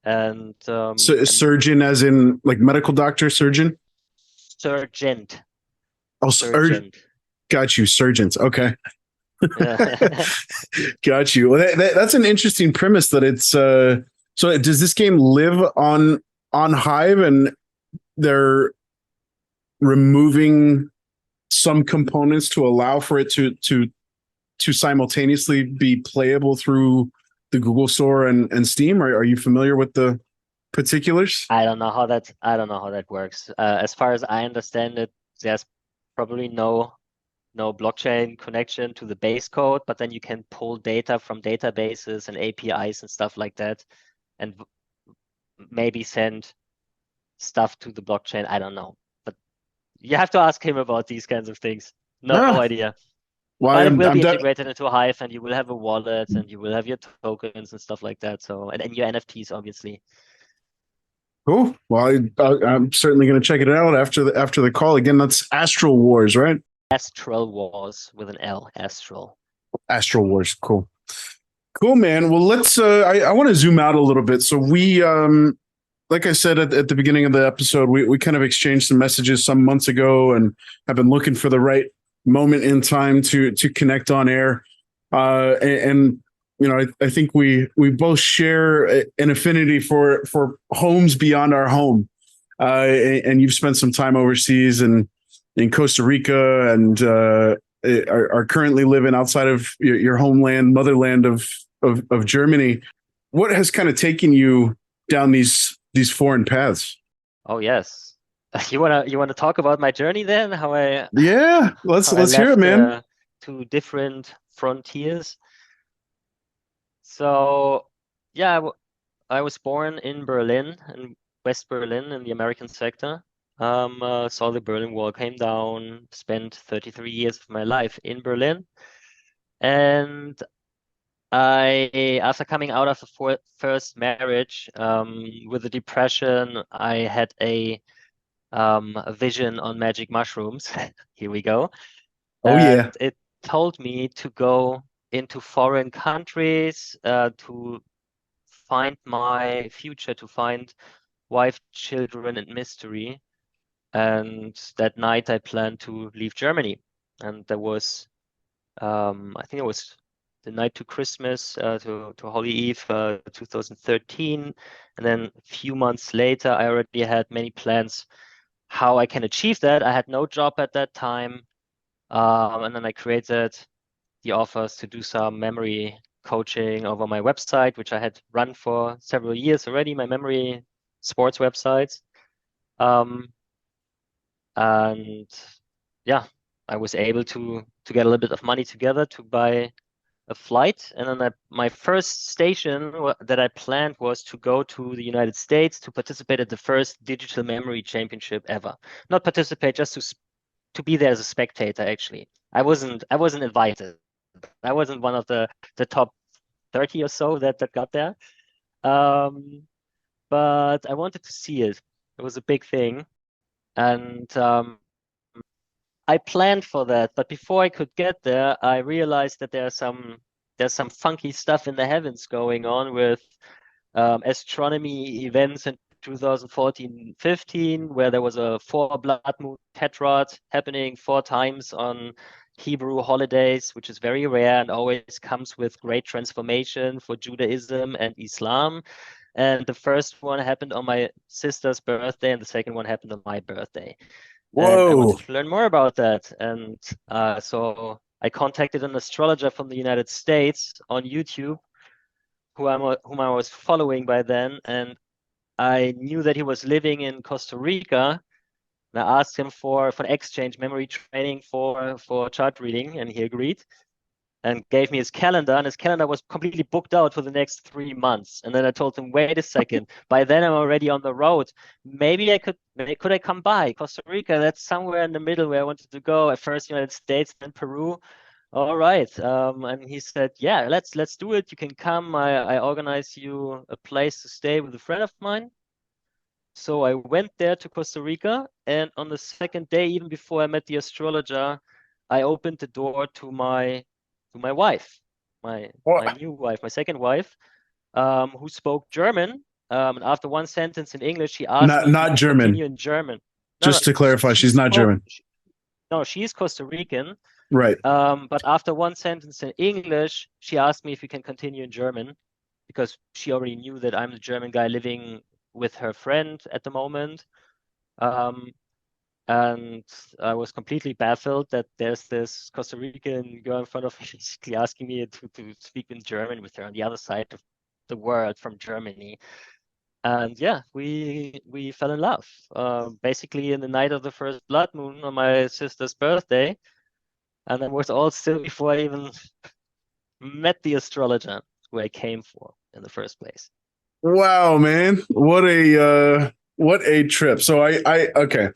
and surgeon as in like medical doctor, surgeon. Sergeant. Oh, sergeant. Got you, surgeons. Okay. Got you. Well, that's an interesting premise. That it's so. Does this game live on Hive, and they're removing some components to allow for it to to simultaneously be playable through the Google Store and Steam? Are you familiar with the particulars? I don't know how that works. As far as I understand it, there's probably no blockchain connection to the base code, but then you can pull data from databases and APIs and stuff like that, and maybe send stuff to the blockchain. I don't know, but you have to ask him about these kinds of things. No idea. Well, But it will be integrated into Hive, and you will have a wallet, and you will have your tokens and stuff like that. So, and your NFTs, obviously. Cool. Well, I'm certainly going to check it out after the call. Again, that's Astral Wars, right? Astral Wars with an L. Astral. Astral Wars. Cool, man. Well, let's. I want to zoom out a little bit. So we, like I said at the beginning of the episode, we kind of exchanged some messages some months ago, and have been looking for the right moment in time to connect on air. And you know, I think we both share an affinity for homes beyond our home. And you've spent some time overseas and in Costa Rica, and are currently living outside of your homeland, motherland of Germany. What has kind of taken you down these foreign paths? Oh yes, you wanna talk about my journey then? Let's hear it, man. 2 different frontiers. So yeah, I was born in Berlin, in West Berlin, in the American sector. Saw the Berlin Wall came down, spent 33 years of my life in Berlin. And after coming out of the first marriage, with the depression, I had a vision on magic mushrooms. Here we go. Oh, yeah. It told me to go into foreign countries, to find my future, to find wife, children, and mystery. And that night I planned to leave Germany. And there was, I think it was the night to Christmas, to Holy Eve, 2013. And then a few months later, I already had many plans how I can achieve that. I had no job at that time. And then I created the offers to do some memory coaching over my website, which I had run for several years already, my memory sports websites. And yeah, I was able to get a little bit of money together to buy a flight. And then my first station that I planned was to go to the United States to participate at the first digital memory championship ever. Not participate, just to be there as a spectator. Actually, I wasn't invited. I wasn't one of the top 30 or so that got there. But I wanted to see it. It was a big thing. And I planned for that, but before I could get there, I realized that there's some funky stuff in the heavens going on with astronomy events in 2014-15, where there was a 4 blood moon tetrad happening 4 times on Hebrew holidays, which is very rare and always comes with great transformation for Judaism and Islam. And the first one happened on my sister's birthday, and the second one happened on my birthday. Whoa. And I wanted to learn more about that. And so I contacted an astrologer from the United States on YouTube, whom I was following by then. And I knew that he was living in Costa Rica. And I asked him for an exchange memory training for chart reading, and he agreed and gave me his calendar, and his calendar was completely booked out for the next 3 months. And then I told him, wait a second, by then I'm already on the road. Maybe could I come by Costa Rica? That's somewhere in the middle where I wanted to go. At first United States, then Peru. All right. And he said, yeah, let's do it. You can come. I organize you a place to stay with a friend of mine. So I went there to Costa Rica, and on the second day, even before I met the astrologer, I opened the door to my wife, my new wife, my second wife, who spoke German. And after one sentence in English, she asked me not to German. continue in German. Just to clarify, she's not German. No, she's Costa Rican. Right. But after one sentence in English, she asked me if we can continue in German, because she already knew that I'm the German guy living with her friend at the moment. And I was completely baffled that there's this Costa Rican girl in front of me basically asking me to speak in German with her on the other side of the world from Germany. And yeah, we fell in love. Basically in the night of the first blood moon on my sister's birthday. And that was all still before I even met the astrologer who I came for in the first place. Wow, man. What a trip. So I okay.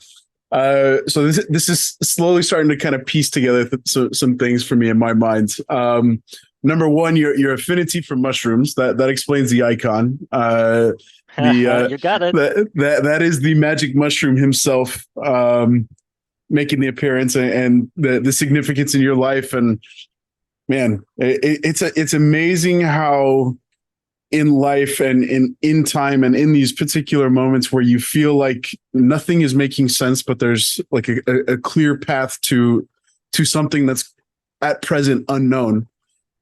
So this is slowly starting to kind of piece together some things for me in my mind. Number one, your affinity for mushrooms that explains the icon. You got it. That is the magic mushroom himself, making the appearance, and the significance in your life. And man, it's amazing how in life and in time and in these particular moments where you feel like nothing is making sense, but there's like a clear path to something that's at present unknown.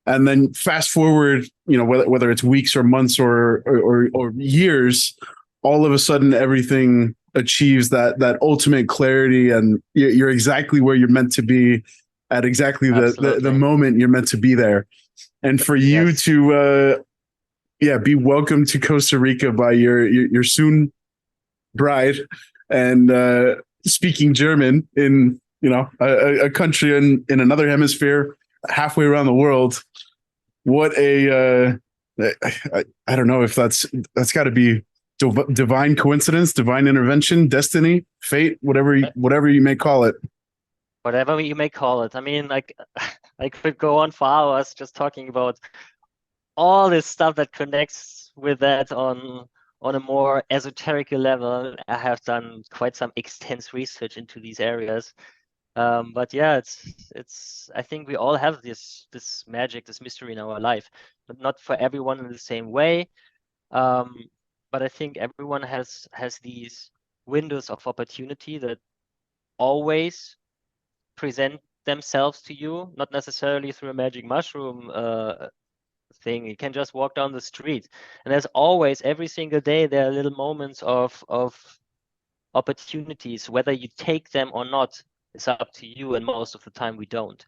And then fast forward, whether it's weeks or months or years, all of a sudden everything achieves that ultimate clarity, and you're exactly where you're meant to be at exactly the moment you're meant to be there. And for you to be welcomed to Costa Rica by your soon bride, and speaking German in a country in another hemisphere, halfway around the world. What a I don't know if that's got to be divine coincidence, divine intervention, destiny, fate, whatever you may call it. Whatever you may call it. I mean, like, I could go on for hours just talking about all this stuff that connects with that on a more esoteric level. I have done quite some extensive research into these areas. But yeah, it's I think we all have this magic, this mystery in our life, but not for everyone in the same way. But I think everyone has these windows of opportunity that always present themselves to you, not necessarily through a magic mushroom thing. You can just walk down the street, and there's always, every single day, there are little moments of opportunities. Whether you take them or not, it's up to you, and most of the time we don't.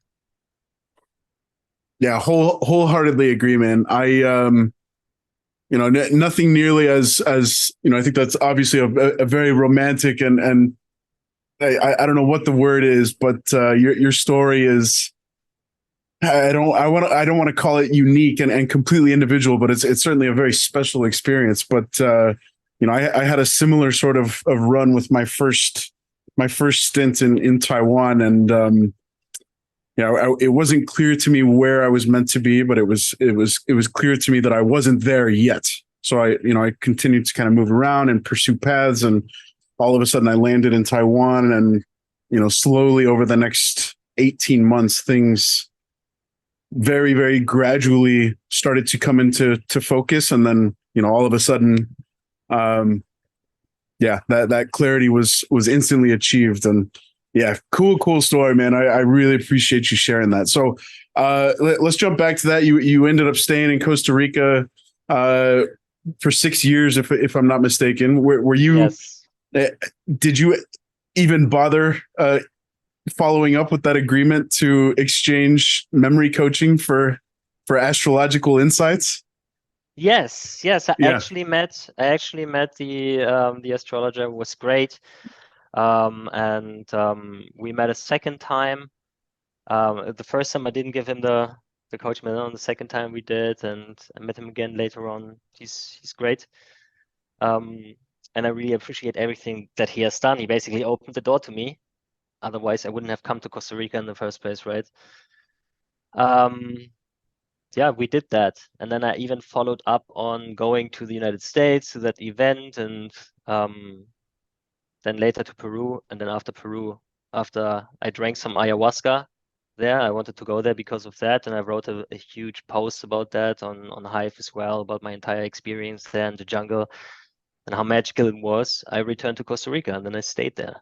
Yeah, wholeheartedly agree, man. I nothing nearly as I think that's obviously a very romantic and I don't know what the word is, but your story is, I don't want to call it unique and completely individual, but it's certainly a very special experience. But I had a similar sort of run with my first stint in Taiwan, and it wasn't clear to me where I was meant to be, but it was clear to me that I wasn't there yet. So I continued to kind of move around and pursue paths, and all of a sudden I landed in Taiwan, and slowly over the next 18 months, things very, very gradually started to come into focus. And then, all of a sudden, that clarity was instantly achieved. And yeah, cool story, man. I really appreciate you sharing that. So let's jump back to that. You ended up staying in Costa Rica for 6 years, if I'm not mistaken. Were you? Yes. Did you even bother following up with that agreement to exchange memory coaching for astrological insights? Yes. I actually met the astrologer. It was great. And we met a second time. The first time I didn't give him the coach manual. The second time we did, and I met him again later on. He's great. And I really appreciate everything that he has done. He basically opened the door to me. Otherwise, I wouldn't have come to Costa Rica in the first place, right? Yeah, we did that. And then I even followed up on going to the United States to that event, and then later to Peru. And then after Peru, after I drank some ayahuasca there, I wanted to go there because of that. And I wrote a huge post about that on Hive as well, about my entire experience there in the jungle and how magical it was. I returned to Costa Rica, and then I stayed there.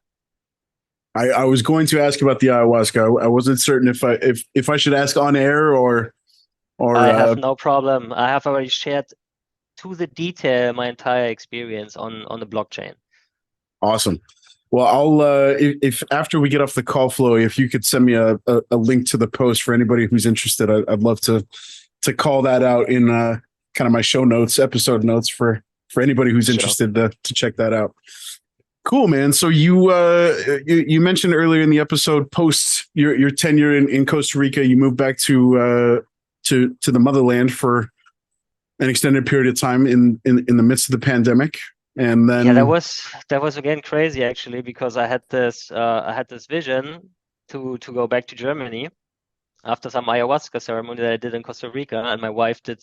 I was going to ask about the ayahuasca. I wasn't certain if I should ask on air or I have no problem. I have already shared to the detail my entire experience on the blockchain. Awesome. Well, I'll if after we get off the call, Flauwy, if you could send me a link to the post for anybody who's interested, I'd love to call that out in kind of my show notes, episode notes for anybody who's interested to check that out. Cool, man. So you mentioned earlier in the episode, post your tenure in Costa Rica, you moved back to the motherland for an extended period of time in the midst of the pandemic. And then that was again crazy, actually, because I had this vision to go back to Germany after some ayahuasca ceremony that I did in Costa Rica, and my wife did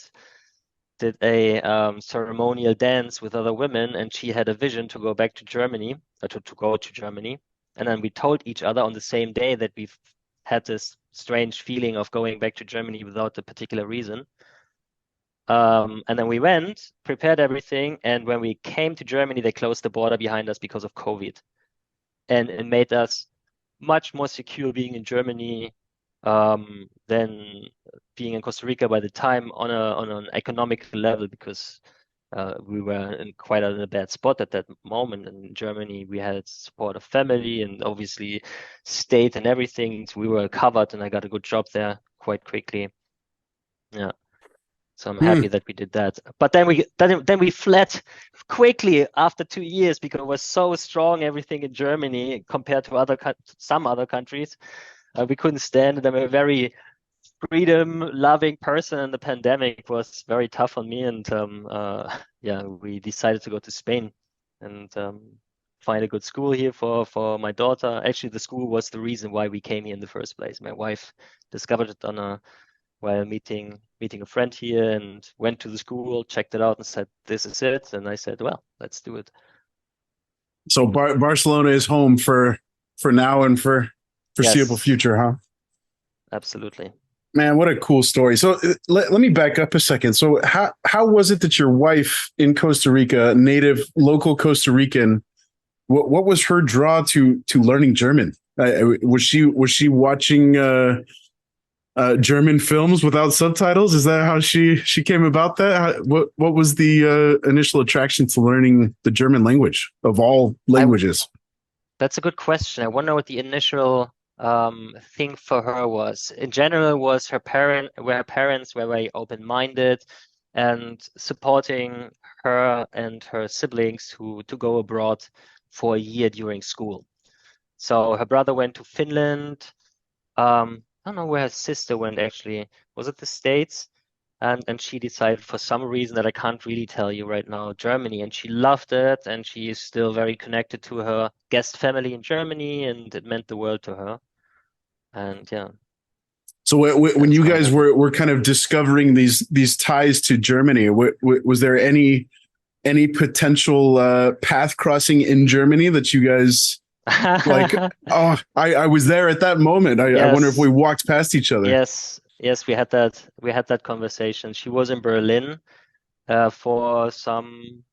a ceremonial dance with other women, and she had a vision to go back to Germany, or to go to Germany. And then we told each other on the same day that we've had this strange feeling of going back to Germany without a particular reason. And then we went, prepared everything, and when we came to Germany, they closed the border behind us because of COVID. And it made us much more secure being in Germany than being in Costa Rica by the time on an economic level, because we were in quite a bad spot at that moment. In Germany, we had support of family and obviously state and everything. So we were covered, and I got a good job there quite quickly. Yeah. So I'm happy that we did that. But then we fled quickly after 2 years because it was so strong, everything in Germany compared to some other countries. We couldn't stand it. I'm a very freedom-loving person, and the pandemic was very tough on me. And we decided to go to Spain and find a good school here for my daughter. Actually, the school was the reason why we came here in the first place. My wife discovered it while meeting a friend here, and went to the school, checked it out, and said, "This is it." And I said, "Well, let's do it." So Barcelona is home for now and for foreseeable future, huh? Absolutely. Man, what a cool story. So let me back up a second. So how was it that your wife in Costa Rica, native local Costa Rican, what was her draw to learning German? Was she watching German films without subtitles? Is that how she came about that? What was the initial attraction to learning the German language of all languages? That's a good question. I wonder what the initial thing for her was. In general, was her parents were very open-minded and supporting her and her siblings to go abroad for a year during school. So her brother went to Finland. I don't know where her sister went, actually. Was it the States? And she decided, for some reason that I can't really tell you right now, Germany. And she loved it, and she is still very connected to her guest family in Germany, and it meant the world to her. And yeah. So when you guys were kind of discovering these ties to Germany, was there any potential path crossing in Germany that you guys like? Oh, I was there at that moment. I wonder if we walked past each other. Yes, we had that conversation. She was in Berlin for some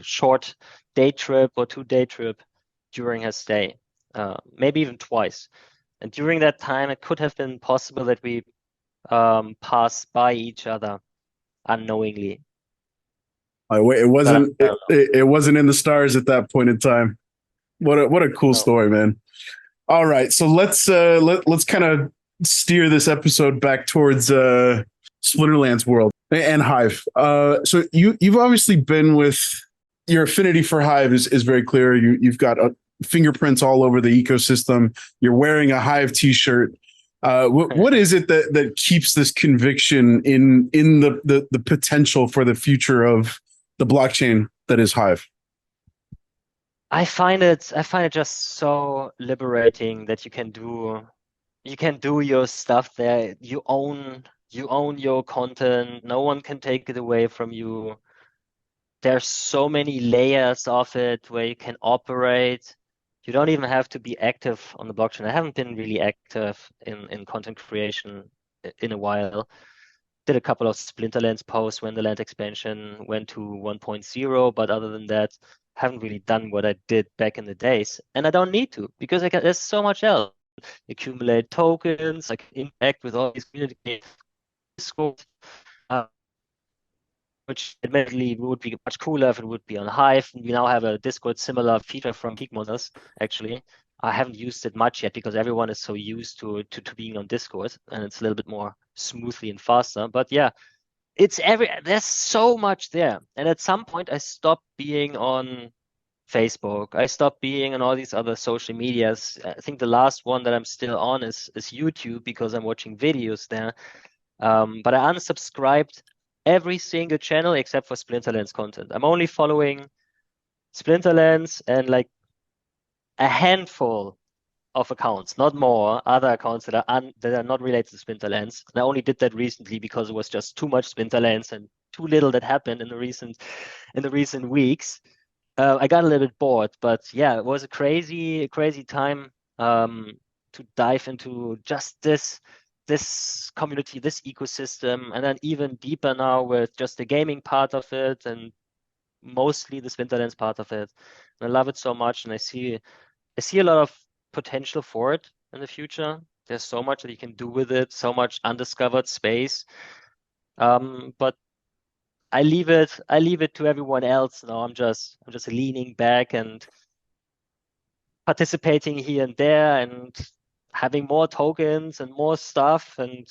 short day trip or 2-day trip during her stay, maybe even twice. And during that time, it could have been possible that we passed by each other unknowingly. It wasn't in the stars at that point in time. What a cool story, man. All right, so let's kind of steer this episode back towards Splinterlands world and Hive. So you've obviously been with, your affinity for Hive is very clear. You've got fingerprints all over the ecosystem. You're wearing a Hive t-shirt. What is it that keeps this conviction in the potential for the future of the blockchain that is Hive? I find it just so liberating that you can do your stuff there. You own your content. No one can take it away from you. There's so many layers of it where you can operate. You don't even have to be active on the blockchain. I haven't been really active in content creation in a while. Did a couple of Splinterlands posts when the land expansion went to 1.0, but other than that, haven't really done what I did back in the days. And I don't need to, because there's so much else. Accumulate tokens, I can interact with all these communities. which admittedly would be much cooler if it would be on Hive. We now have a Discord similar feature from Geek Monsters, actually. I haven't used it much yet because everyone is so used to being on Discord, and it's a little bit more smoothly and faster. But yeah, there's so much there. And at some point I stopped being on Facebook. I stopped being on all these other social medias. I think the last one that I'm still on is YouTube because I'm watching videos there. But I unsubscribed every single channel except for Splinterlands content. I'm only following Splinterlands and like a handful of accounts, not more, other accounts that are not related to Splinterlands. And I only did that recently because it was just too much Splinterlands and too little that happened in the recent weeks. I got a little bit bored, but yeah, it was a crazy time to dive into just this community, this ecosystem, and then even deeper now with just the gaming part of it and mostly the Splinterlands part of it. And I love it so much, and I see a lot of potential for it in the future. There's so much that you can do with it, so much undiscovered space. But I leave it to everyone else now. I'm just leaning back and participating here and there and having more tokens and more stuff, and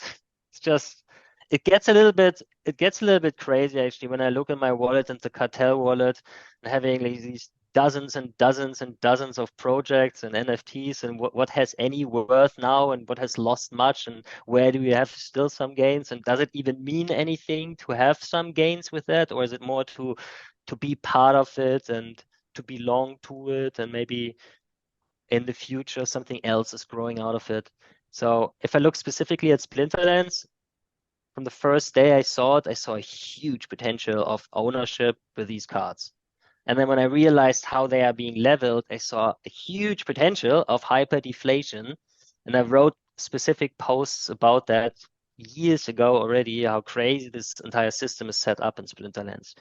it gets a little bit crazy actually when I look at my wallet and the Cartel wallet and having like these dozens and dozens and dozens of projects and NFTs and what has any worth now and what has lost much and where do we have still some gains, and does it even mean anything to have some gains with that, or is it more to be part of it and to belong to it, and maybe in the future something else is growing out of it. So if I look specifically at Splinterlands, from the first day I saw it, I saw a huge potential of ownership with these cards. And then when I realized how they are being leveled, I saw a huge potential of hyper deflation. And I wrote specific posts about that years ago already, how crazy this entire system is set up in Splinterlands.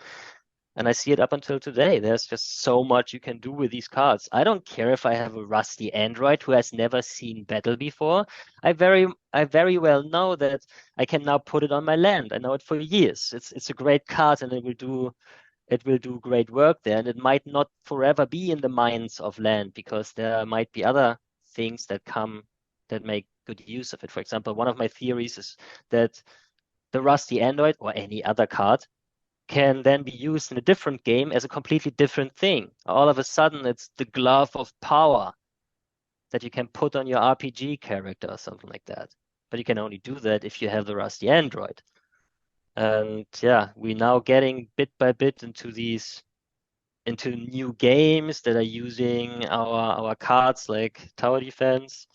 And I see it up until today. There's just so much you can do with these cards. I don't care if I have a rusty android who has never seen battle before. I very well know that I can now put it on my land. I know it for years. It's a great card, and it will do great work there. And it might not forever be in the mines of land because there might be other things that come that make good use of it. For example, one of my theories is that the rusty android or any other card can then be used in a different game as a completely different thing. All of a sudden, it's the glove of power that you can put on your RPG character or something like that. But you can only do that if you have the rusty android. And yeah, we're now getting bit by bit into new games that are using our cards like tower defense.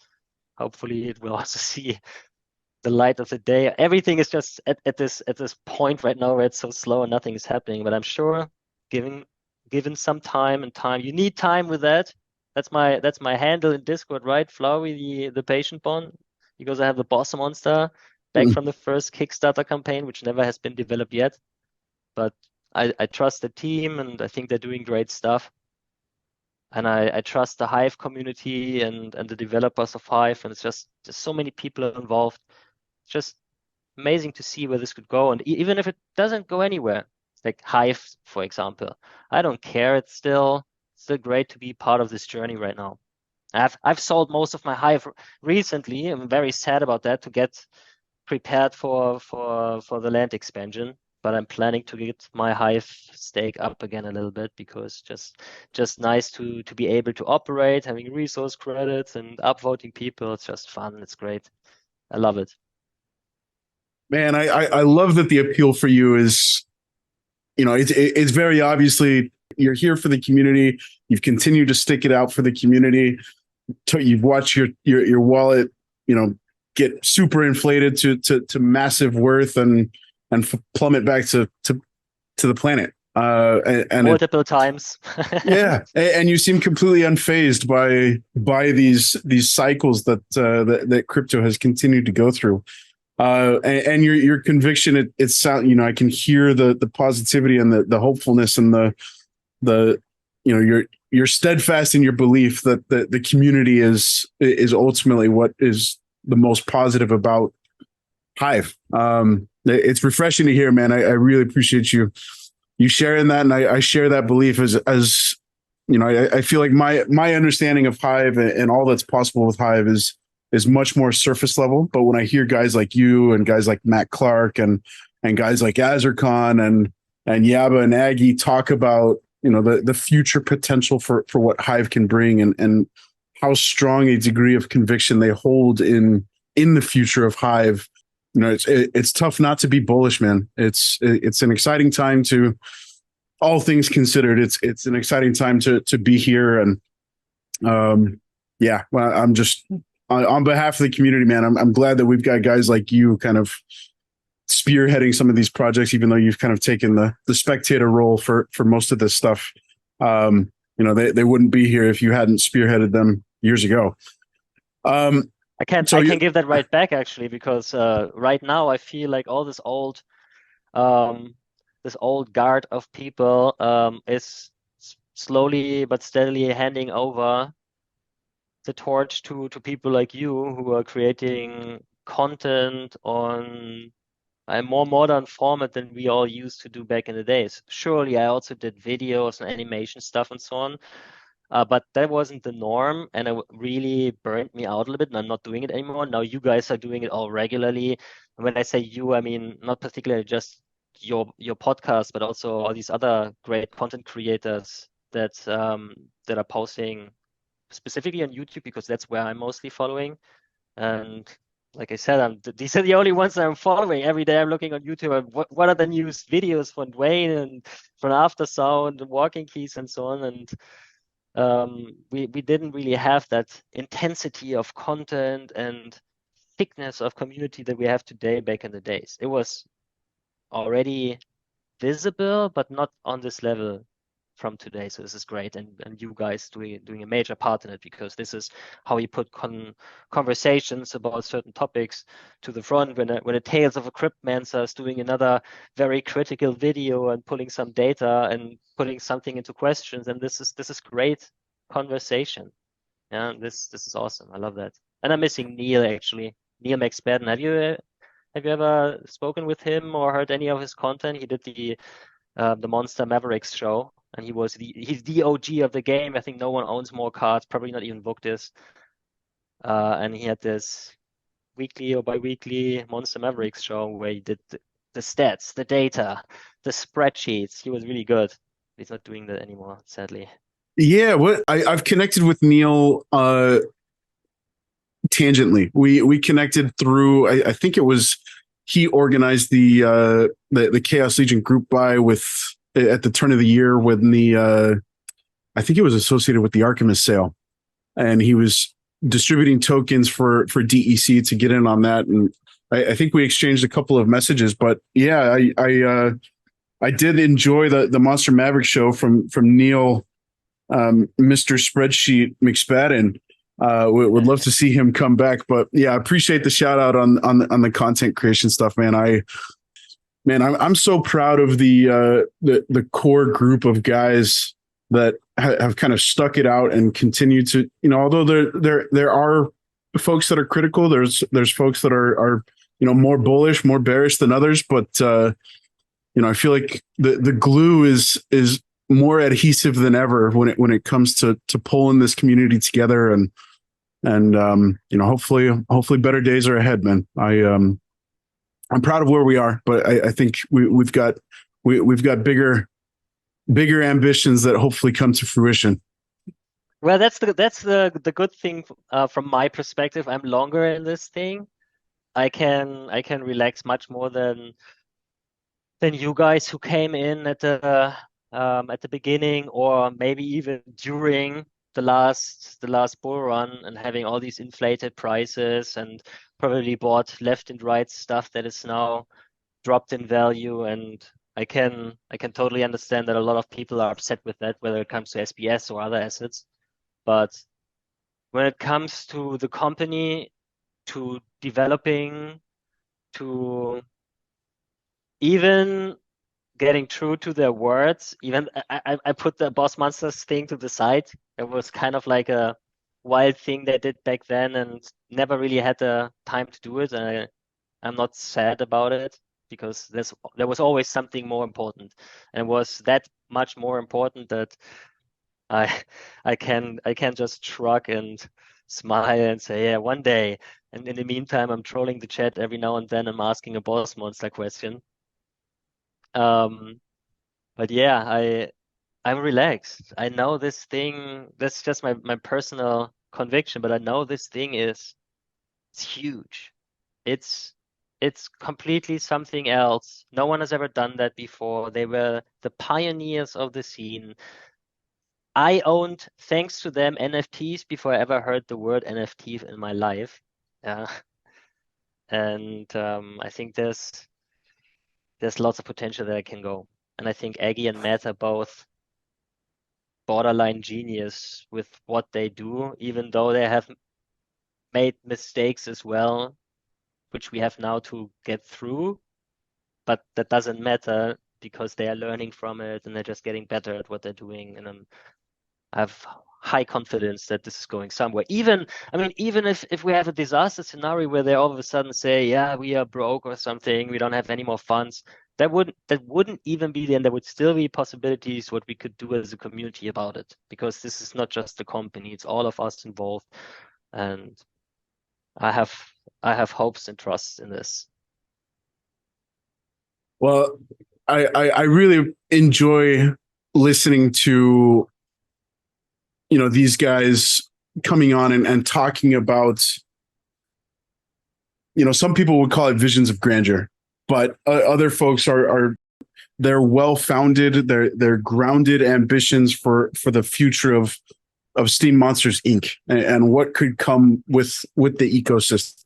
Hopefully it will also see the light of the day. Everything is just at this point right now where it's so slow and nothing is happening. But I'm sure given some time, you need time with that. That's my handle in Discord, right? Flauwy, the patient bond, because I have the boss monster back from the first Kickstarter campaign, which never has been developed yet. But I trust the team, and I think they're doing great stuff. And I trust the Hive community and the developers of Hive, and it's just so many people involved. It's just amazing to see where this could go. And even if it doesn't go anywhere, like Hive, for example, I don't care. It's still great to be part of this journey right now. I've sold most of my Hive recently. I'm very sad about that, to get prepared for the land expansion. But I'm planning to get my Hive stake up again a little bit, because just nice to be able to operate, having resource credits and upvoting people. It's just fun. It's great. I love it. Man, I love that the appeal for you is, it's very obviously you're here for the community. You've continued to stick it out for the community. You've watched your wallet, get super inflated to massive worth and plummet back to the planet. And multiple times. Yeah, and you seem completely unfazed by these cycles that crypto has continued to go through. And your conviction, it sound, I can hear the positivity and the hopefulness and you're steadfast in your belief that the community is ultimately what is the most positive about Hive. It's refreshing to hear, man. I really appreciate you sharing that, and I share that belief as you know. I feel like my understanding of Hive and all that's possible with Hive is much more surface level. But when I hear guys like you and guys like Matt Clark and guys like Azurkhan and Yaba and Aggie talk about, you know, the future potential for what Hive can bring, and how strong a degree of conviction they hold in the future of Hive, you know, it's tough not to be bullish, man. It's an exciting time to, all things considered, it's an exciting time to be here. And yeah, well, I'm just on behalf of the community, man. I'm glad that we've got guys like you kind of spearheading some of these projects, even though you've kind of taken the spectator role for most of this stuff. You know, they wouldn't be here if you hadn't spearheaded them years ago. I can give that right back, actually, because right now I feel like all this old guard of people is slowly but steadily handing over the torch to people like you, who are creating content on a more modern format than we all used to do back in the days. Surely I also did videos and animation stuff and so on. But that wasn't the norm, and it really burned me out a little bit, and I'm not doing it anymore. Now you guys are doing it all regularly. And when I say you, I mean not particularly just your podcast, but also all these other great content creators that are posting specifically on YouTube, because that's where I'm mostly following. And like I said, these are the only ones that I'm following. Every day I'm looking on YouTube and what are the newest videos from Dwayne and from Aftersound and Walking Keys and so on. And we didn't really have that intensity of content and thickness of community that we have today back in the days. It was already visible, but not on this level from today. So this is great, and you guys doing a major part in it, because this is how we put conversations about certain topics to the front. When a Tales of a Cryptmancer is doing another very critical video and pulling some data and putting something into questions, and this is great conversation. Yeah, this is awesome. I love that. And I'm missing Neil, actually. Neil McSpadden. Have you ever spoken with him or heard any of his content? He did the Monster Mavericks show, and he's the OG of the game. I think no one owns more cards, probably not even Voctis. And he had this weekly or bi-weekly Monster Mavericks show where he did the stats, the data, the spreadsheets. He was really good. He's not doing that anymore, sadly. Yeah, I've connected with Neil tangentially. We connected through, I think it was, he organized the Chaos Legion group buy at the turn of the year when I think it was associated with the Archimist sale, and he was distributing tokens for DEC to get in on that. And I think we exchanged a couple of messages, but yeah, I did enjoy the Monster Maverick show from Neil, Mr. Spreadsheet McSpadden. Would love to see him come back, but yeah, I appreciate the shout out on the content creation stuff, man. I'm so proud of the core group of guys that have kind of stuck it out and continue to, you know, although there are folks that are critical, there's folks that are you know, more bullish, more bearish than others, but you know, I feel like the glue is more adhesive than ever when it comes to pulling this community together, and you know, hopefully better days are ahead, man. I'm proud of where we are, but I think we've got bigger ambitions that hopefully come to fruition. Well, that's the good thing from my perspective. I'm longer in this thing. I can relax much more than you guys who came in at the beginning, or maybe even during the last bull run, and having all these inflated prices and probably bought left and right stuff that is now dropped in value. And I can totally understand that a lot of people are upset with that, whether it comes to SBS or other assets. But when it comes to the company, to developing, to even getting true to their words, even I put the Boss Monsters thing to the side. It was kind of like a wild thing they did back then, and never really had the time to do it. And I'm not sad about it. because there was always something more important, and was that much more important that I I can just shrug and smile and say, yeah, one day. And in the meantime, I'm trolling the chat every now and then. I'm asking a boss monster question. But yeah, I'm relaxed. I know this thing. That's just my personal conviction, but I know this thing it's huge. It's it's completely something else. No one has ever done that before. They were the pioneers of the scene. I owned, thanks to them, NFTs before I ever heard the word NFT in my life. Yeah. And I think there's lots of potential that I can go. And I think Aggie and Matt are both borderline genius with what they do, even though they have made mistakes as well, which we have now to get through. But that doesn't matter because they are learning from it and they're just getting better at what they're doing. And I have high confidence that this is going somewhere. Even if we have a disaster scenario where they all of a sudden say, yeah, we are broke or something, we don't have any more funds, that wouldn't even be the end. There would still be possibilities what we could do as a community about it, because this is not just the company, it's all of us involved. And I have hopes and trust in this. Well, I really enjoy listening to, you know, these guys coming on and talking about, you know, some people would call it visions of grandeur, but other folks are they're well-founded, they're grounded ambitions for the future of Steam Monsters Inc. and what could come with the ecosystem.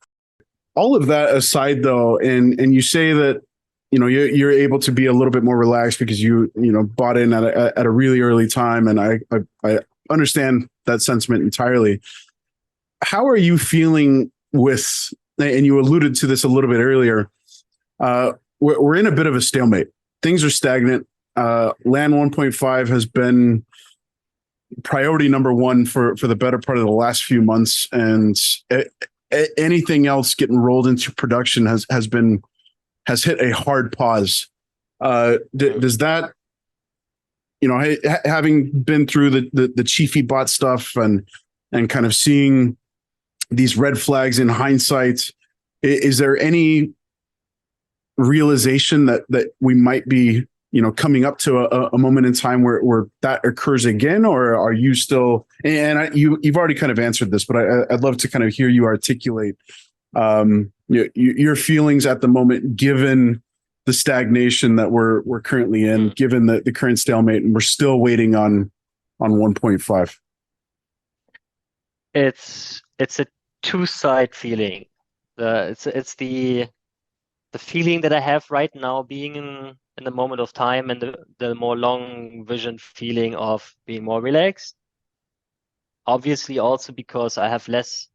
All of that aside, though, and you say that, you know, you're able to be a little bit more relaxed because you know bought in at a really early time, and I understand that sentiment entirely. How are you feeling with? And you alluded to this a little bit earlier. We're in a bit of a stalemate. Things are stagnant. Land 1.5 has been priority number one for the better part of the last few months, and anything else getting rolled into production has hit a hard pause. Does that, you know, having been through the Chiefy bot stuff and kind of seeing these red flags in hindsight, is there any realization that we might be, you know, coming up to a moment in time where that occurs again, or are you still? And you've already kind of answered this, but I'd love to kind of hear you articulate your feelings at the moment, given the stagnation that we're currently in, given the current stalemate, and we're still waiting on 1.5. It's a two-side feeling. It's the feeling that I have right now, being in the moment of time, and the more long vision feeling of being more relaxed. Obviously, also because I have less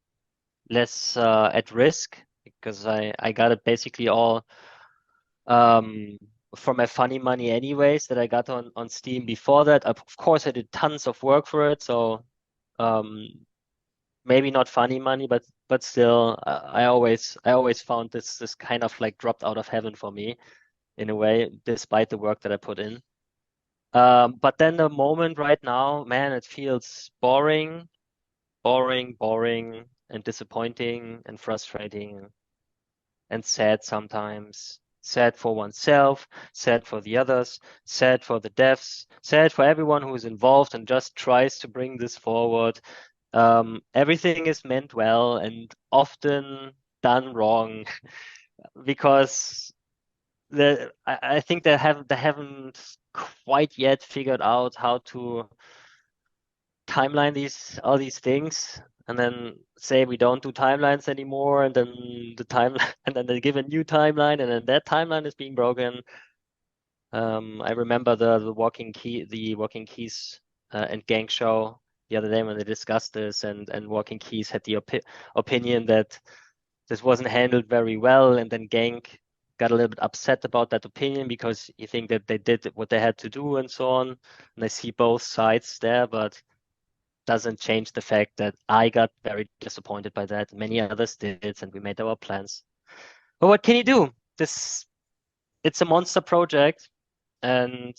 at risk, because I got it basically all from my funny money anyways that I got on Steam before that. Of course, I did tons of work for it, so maybe not funny money, but still, I always found this kind of like dropped out of heaven for me in a way, despite the work that I put in. But then the moment right now, man, it feels boring, and disappointing and frustrating and sad sometimes. Sad for oneself, sad for the others, sad for the devs, sad for everyone who is involved and just tries to bring this forward. Everything is meant well and often done wrong because I think they haven't quite yet figured out how to timeline all these things, and then say we don't do timelines anymore, and then and then they give a new timeline, and then that timeline is being broken. I remember the Walking Keys and Gang show the other day when they discussed this, and Walking Keys had the opinion that this wasn't handled very well, and then Gang got a little bit upset about that opinion because you think that they did what they had to do and so on. And I see both sides there, but doesn't change the fact that I got very disappointed by that. Many others did, and we made our plans. But what can you do? This it's a monster project, and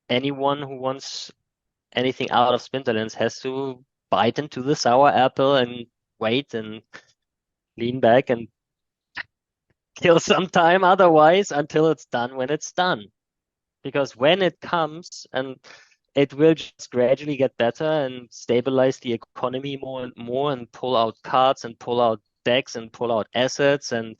anyone who wants anything out of Splinterlands has to bite into the sour apple and wait and lean back and kill some time otherwise until it's done when it's done. Because when it comes, and it will just gradually get better and stabilize the economy more and more, and pull out cards and pull out decks and pull out assets and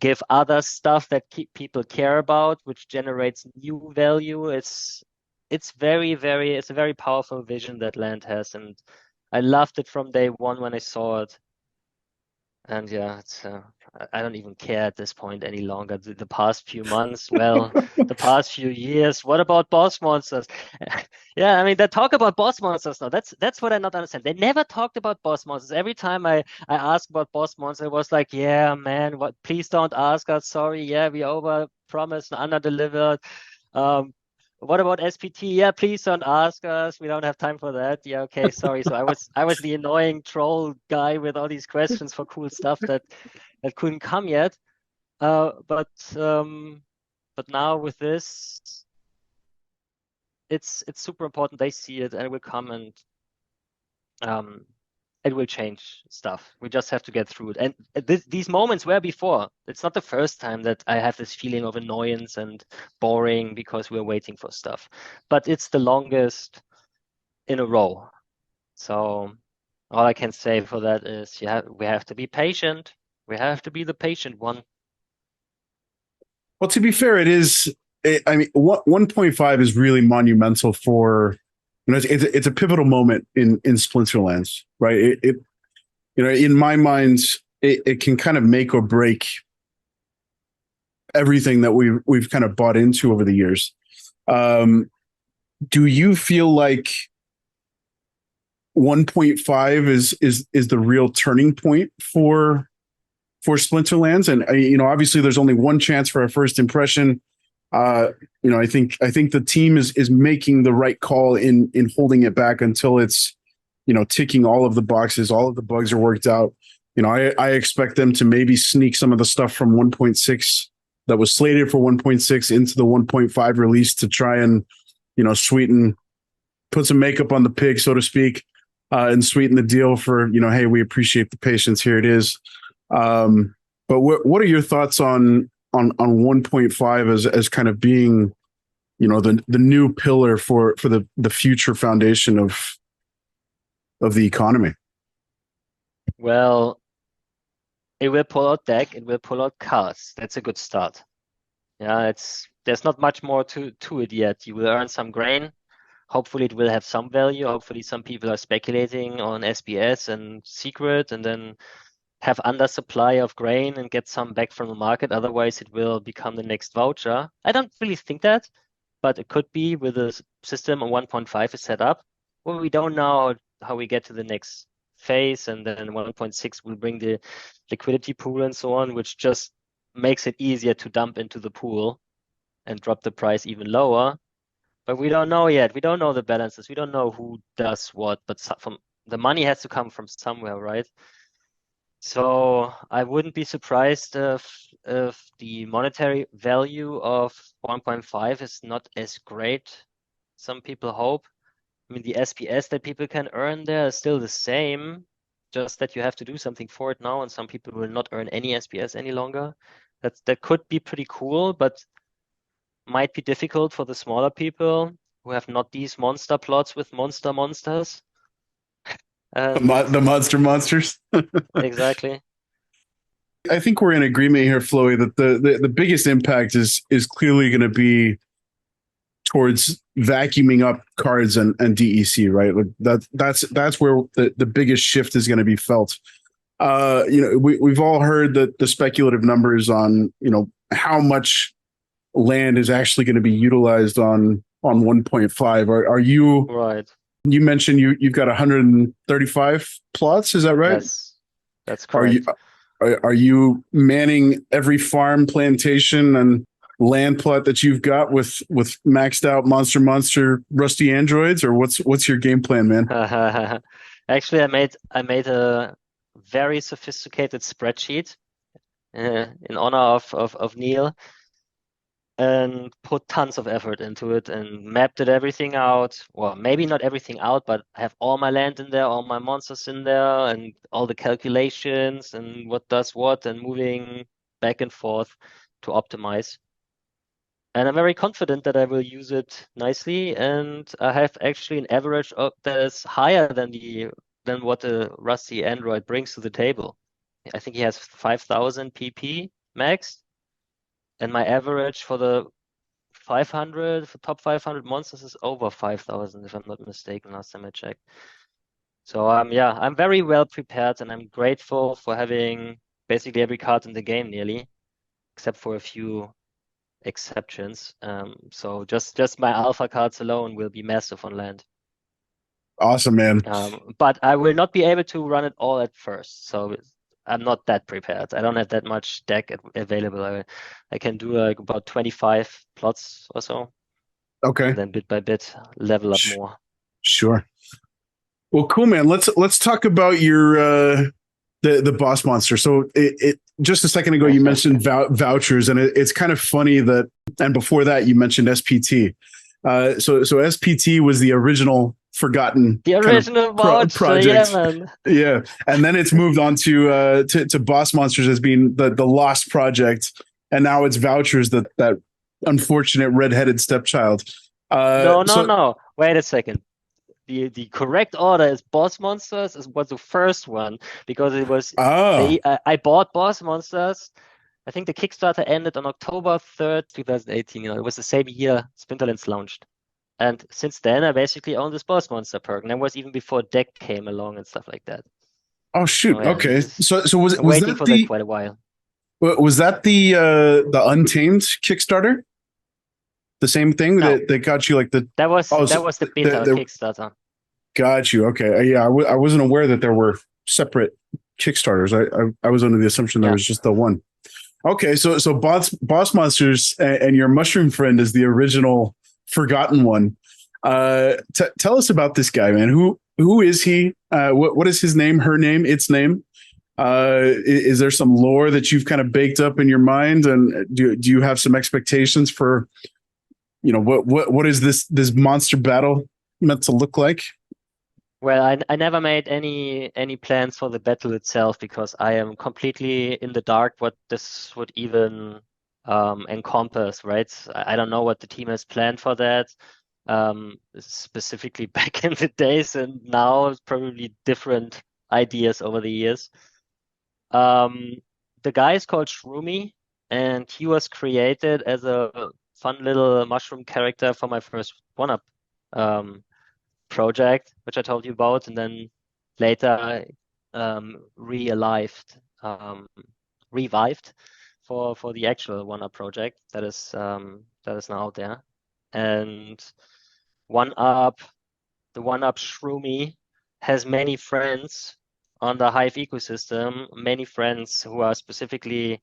give other stuff that people care about, which generates new value. It's a very powerful vision that Land has, and I loved it from day one when I saw it. And yeah, I don't even care at this point any longer. The past few months, well, the past few years. What about boss monsters? Yeah, I mean, they talk about boss monsters now. That's what I not understand. They never talked about boss monsters. Every time I asked about boss monsters, it was like, yeah, man, what? Please don't ask us. Sorry, yeah, we over promised and under delivered. What about SPT? Yeah, please don't ask us. We don't have time for that. Yeah, okay, sorry. So I was the annoying troll guy with all these questions for cool stuff that couldn't come yet. But now with this, it's super important. They see it and it will come, and it will change stuff. We just have to get through it. And these moments were before. It's not the first time that I have this feeling of annoyance and boring because we're waiting for stuff. But it's the longest in a row. So all I can say for that is, yeah, we have to be patient. We have to be the patient one. Well, to be fair, it is. I mean, 1.5 is really monumental for. It's a pivotal moment in Splinterlands, right? It in my mind, it can kind of make or break everything that we've kind of bought into over the years. Do you feel like 1.5 is the real turning point for Splinterlands? And obviously, there's only one chance for a first impression. I think the team is making the right call in holding it back until it's, ticking all of the boxes, all of the bugs are worked out. I expect them to maybe sneak some of the stuff from 1.6 that was slated for 1.6 into the 1.5 release to try and, sweeten, put some makeup on the pig, so to speak, and sweeten the deal for, hey, we appreciate the patience. Here it is. But what are your thoughts on 1.5 as kind of being, the new pillar for the future foundation of the economy? Well, it will pull out deck, it will pull out cards. That's a good start. Yeah, there's not much more to it yet. You will earn some grain. Hopefully it will have some value. Hopefully some people are speculating on SBS and secret, and then have undersupply of grain and get some back from the market. Otherwise, it will become the next voucher. I don't really think that, but it could be with the system on 1.5 is set up. Well, we don't know how we get to the next phase, and then 1.6 will bring the liquidity pool and so on, which just makes it easier to dump into the pool and drop the price even lower. But we don't know yet. We don't know the balances. We don't know who does what, but the money has to come from somewhere, right? So I wouldn't be surprised if the monetary value of 1.5 is not as great. Some people hope. I mean, the SPS that people can earn there is still the same, just that you have to do something for it now, and some people will not earn any SPS any longer. That could be pretty cool, but might be difficult for the smaller people who have not these monster plots with monsters. The monsters. Exactly. I think we're in agreement here, Flauwy, that the biggest impact is clearly going to be towards vacuuming up cards and DEC, right? Like that's where the biggest shift is going to be felt. We've all heard the speculative numbers on how much land is actually going to be utilized on 1.5. Are you right? You mentioned you've got 135 plots, is that right? Yes, that's correct. Are you manning every farm, plantation, and land plot that you've got with maxed out monster rusty androids, or what's your game plan, man? Actually, I made a very sophisticated spreadsheet in honor of Neil. and put tons of effort into it and mapped it everything out. Well, maybe not everything out, but I have all my land in there, all my monsters in there, and all the calculations and what does what, and moving back and forth to optimize. And I'm very confident that I will use it nicely, and I have actually an average that is higher than what the Rusty Android brings to the table. I think he has 5,000 PP max, and my average for the 500 for top 500 monsters is over 5,000 if I'm not mistaken. Last time I checked. So yeah, I'm very well prepared, and I'm grateful for having basically every card in the game nearly, except for a few exceptions. So just my alpha cards alone will be massive on land. Awesome, man. But I will not be able to run it all at first. So I'm not that prepared. I don't have that much deck available. I can do like about 25 plots or so, Okay. and then bit by bit level up more. Sure. Well, cool, man. Let's talk about your the boss monster. So it just a second ago you mentioned vouchers, and it's kind of funny that, and before that you mentioned SPT. So SPT was the original forgotten voucher project. Yeah, man. Yeah, and then it's moved on to boss monsters as being the lost project, and now it's vouchers, that unfortunate redheaded stepchild. No. Wait a second. The correct order is boss monsters was the first one, because it was I bought boss monsters. I think the Kickstarter ended on October 3rd, 2018. It was the same year Splinterlands launched. And since then, I basically own this boss monster perk. And that was even before deck came along and stuff like that. Oh shoot! Yeah, okay, so was waiting that for that quite a while. Was that the Untamed Kickstarter? The same thing that got you like the that was the beta Kickstarter. Got you. Okay, yeah, I wasn't aware that there were separate Kickstarters. I was under the assumption there was just the one. Okay, so boss monsters and your mushroom friend is the original forgotten one. Tell us about this guy, man. Who is he? What is his name? Her name? Its name? Is there some lore that you've kind of baked up in your mind, and do you have some expectations for, what is this monster battle meant to look like? Well, I never made any plans for the battle itself, because I am completely in the dark what this would even encompass, right? I don't know what the team has planned for that. Specifically back in the days, and now it's probably different ideas over the years. The guy is called Shroomy, and he was created as a fun little mushroom character for my first one-up project, which I told you about, and then later revived for the actual one-up project that is now out there. And the one-up Shroomy has many friends on the Hive ecosystem, many friends who are specifically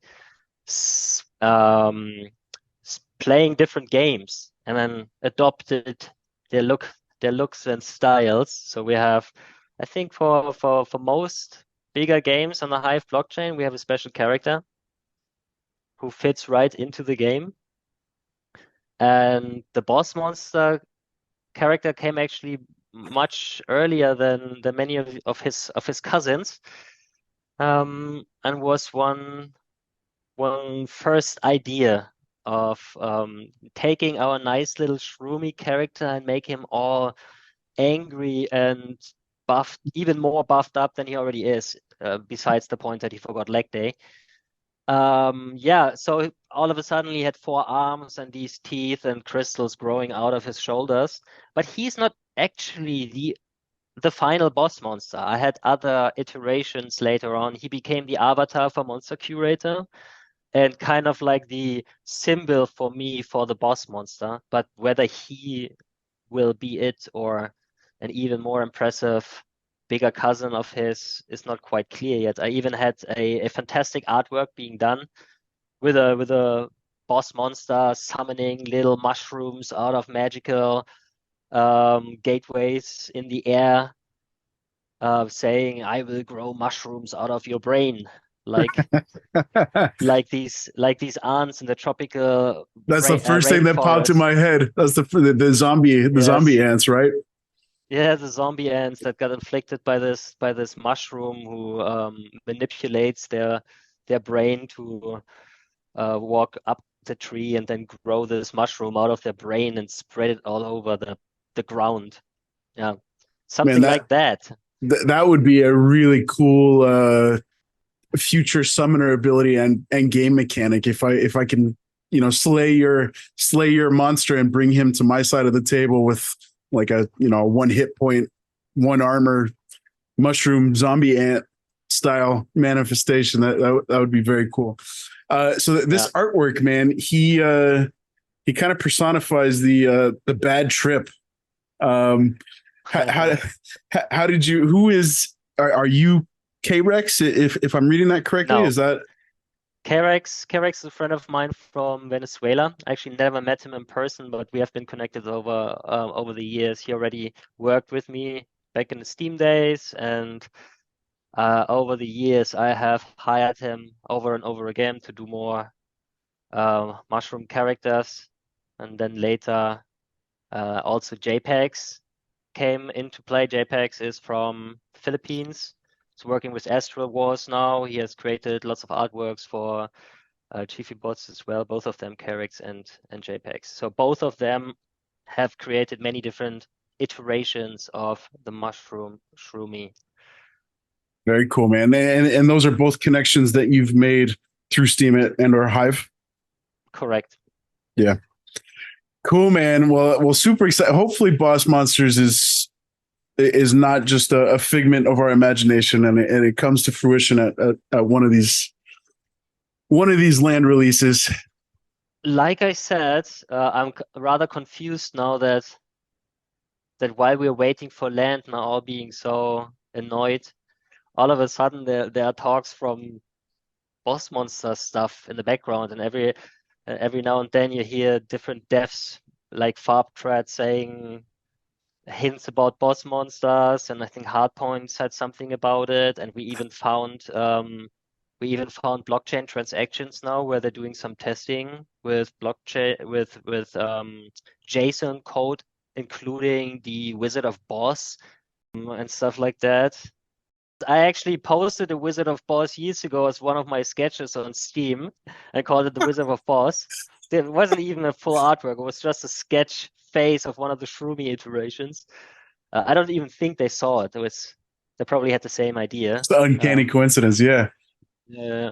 playing different games and then adopted their looks and styles. So we have, I think for most bigger games on the Hive blockchain, we have a special character who fits right into the game. And the boss monster character came actually much earlier than many of his cousins, and was one first idea of taking our nice little Shroomy character and make him all angry and buffed, even more buffed up than he already is, besides the point that he forgot leg day. So all of a sudden he had 4 arms and these teeth and crystals growing out of his shoulders, but he's not actually the final boss monster. I had other iterations later on. He became the avatar for Monster Curator and kind of like the symbol for me for the boss monster, but whether he will be it or an even more impressive bigger cousin of his is not quite clear yet. I even had a fantastic artwork being done with a boss monster summoning little mushrooms out of magical gateways in the air, saying, "I will grow mushrooms out of your brain." like these ants in the tropical That's the first thing that popped in rainforest. my head. That's the zombie Yes. ants, right? Yeah, the zombie ants that got inflicted by this mushroom who manipulates their brain to walk up the tree and then grow this mushroom out of their brain and spread it all over the ground. Yeah, Man, something like that. that would be a really cool future summoner ability and game mechanic if I can, you know, slay your monster and bring him to my side of the table with like a, you know, 1 hit point, 1 armor mushroom zombie ant style manifestation. That would be very cool. So this artwork, man, he kind of personifies the bad trip. How did you? Who is? Are you K-Rex? If I'm reading that correctly, No. is that? K-Rex is a friend of mine from Venezuela. I actually never met him in person, but we have been connected over the years. He already worked with me back in the Steam days, and over the years I have hired him over and over again to do more mushroom characters, and then later also JPEGs came into play. JPEGs is from Philippines. He's working with Astral Wars now. He has created lots of artworks for Chiefy bots as well, both of them K-Rex and JPEGs. So both of them have created many different iterations of the mushroom Shroomy. Very cool, man. And those are both connections that you've made through Steemit and or Hive. Correct. Yeah. Cool, man. Well, super excited. Hopefully, Boss Monsters is not just a figment of our imagination, and it comes to fruition at one of these land releases. Like I said, I'm rather confused now that while we're waiting for land now, all being so annoyed, all of a sudden there are talks from boss monster stuff in the background, and every now and then you hear different devs like Farbtread saying hints about boss monsters, and I think Hardpoint said something about it, and we even found blockchain transactions now where they're doing some testing with blockchain with JSON code, including the Wizard of Boss and stuff like that. I actually posted a Wizard of Boss years ago as one of my sketches on Steam and called it the Wizard of Boss. It wasn't even a full artwork. It was just a sketch face of one of the Shroomy iterations. I don't even think they saw it. They probably had the same idea. It's an uncanny coincidence, yeah. Yeah.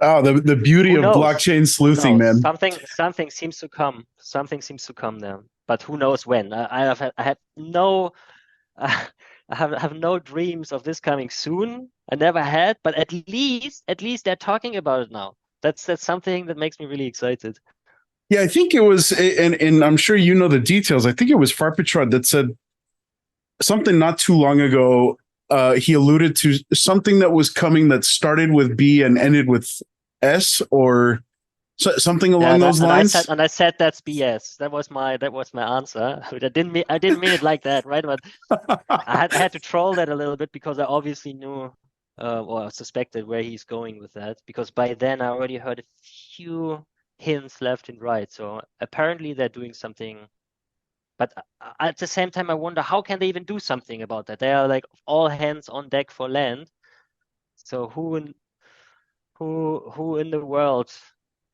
Oh, the beauty of blockchain sleuthing, man. Something seems to come. Something seems to come there, but who knows when? I have no. I have no dreams of this coming soon. I never had, but at least they're talking about it now. That's something that makes me really excited. Yeah, I think it was, and I'm sure you know the details. I think it was Farpatron that said something not too long ago. He alluded to something that was coming that started with B and ended with S, or something along those lines. I said that's BS. That was my answer. I didn't mean it like that, right? But I had to troll that a little bit because I obviously knew or suspected where he's going with that, because by then I already heard a few hints left and right. So apparently they're doing something, but at the same time I wonder how can they even do something about that? They are like all hands on deck for land. So who in the world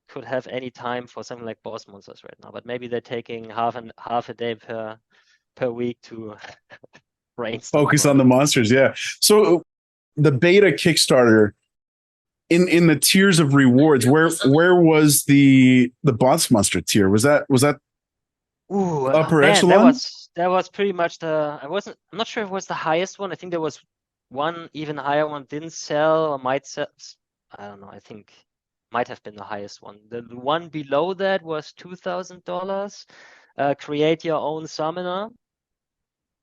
could have any time for something like boss monsters right now? But maybe they're taking half a day per week to brainstorm. Focus on the monsters, yeah. So the beta Kickstarter, in the tiers of rewards, where was the boss monster tier? Was that upper echelon? That was pretty much I'm not sure if it was the highest one. I think there was one even higher one didn't sell or might sell. I don't know. I think might have been the highest one. The one below that was $2,000. Create your own summoner.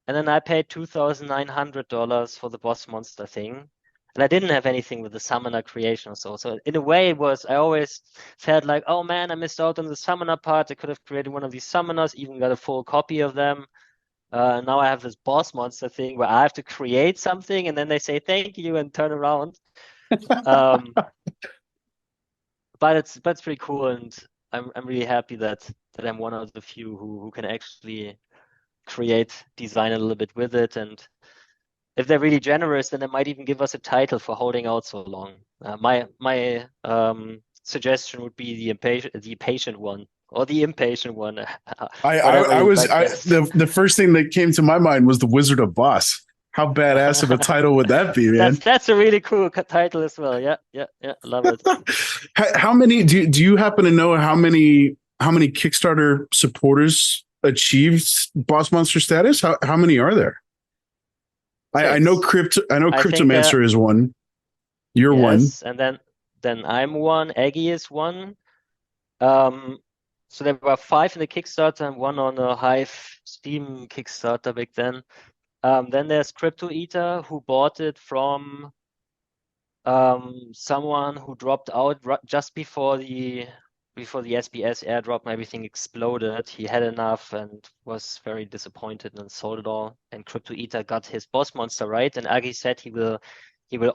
And then I paid $2,900 for the boss monster thing. And I didn't have anything with the summoner creation or so. So in a way I always felt like, oh man, I missed out on the summoner part. I could have created one of these summoners, even got a full copy of them. Now I have this boss monster thing where I have to create something and then they say thank you and turn around. Um, but it's pretty cool, and I'm really happy that I'm one of the few who can actually create design a little bit with it. And if they're really generous, then they might even give us a title for holding out so long. My suggestion would be the patient one, or the impatient one, whatever you'd like best. The first thing that came to my mind was the Wizard of Boss. How badass of a title would that be, man? That's a really cool title as well. Yeah, love it. How many do you happen to know how many Kickstarter supporters achieved Boss Monster status? How many are there? I know Cryptomancer is one. You're one. And then I'm one. Aggie is one. So there were 5 in the Kickstarter and 1 on the Hive Steam Kickstarter back then. Then there's Crypto Eater, who bought it from someone who dropped out just before the SBS airdrop and everything exploded. He had enough and was very disappointed and sold it all. And Crypto Eater got his boss monster right, and Agi said he will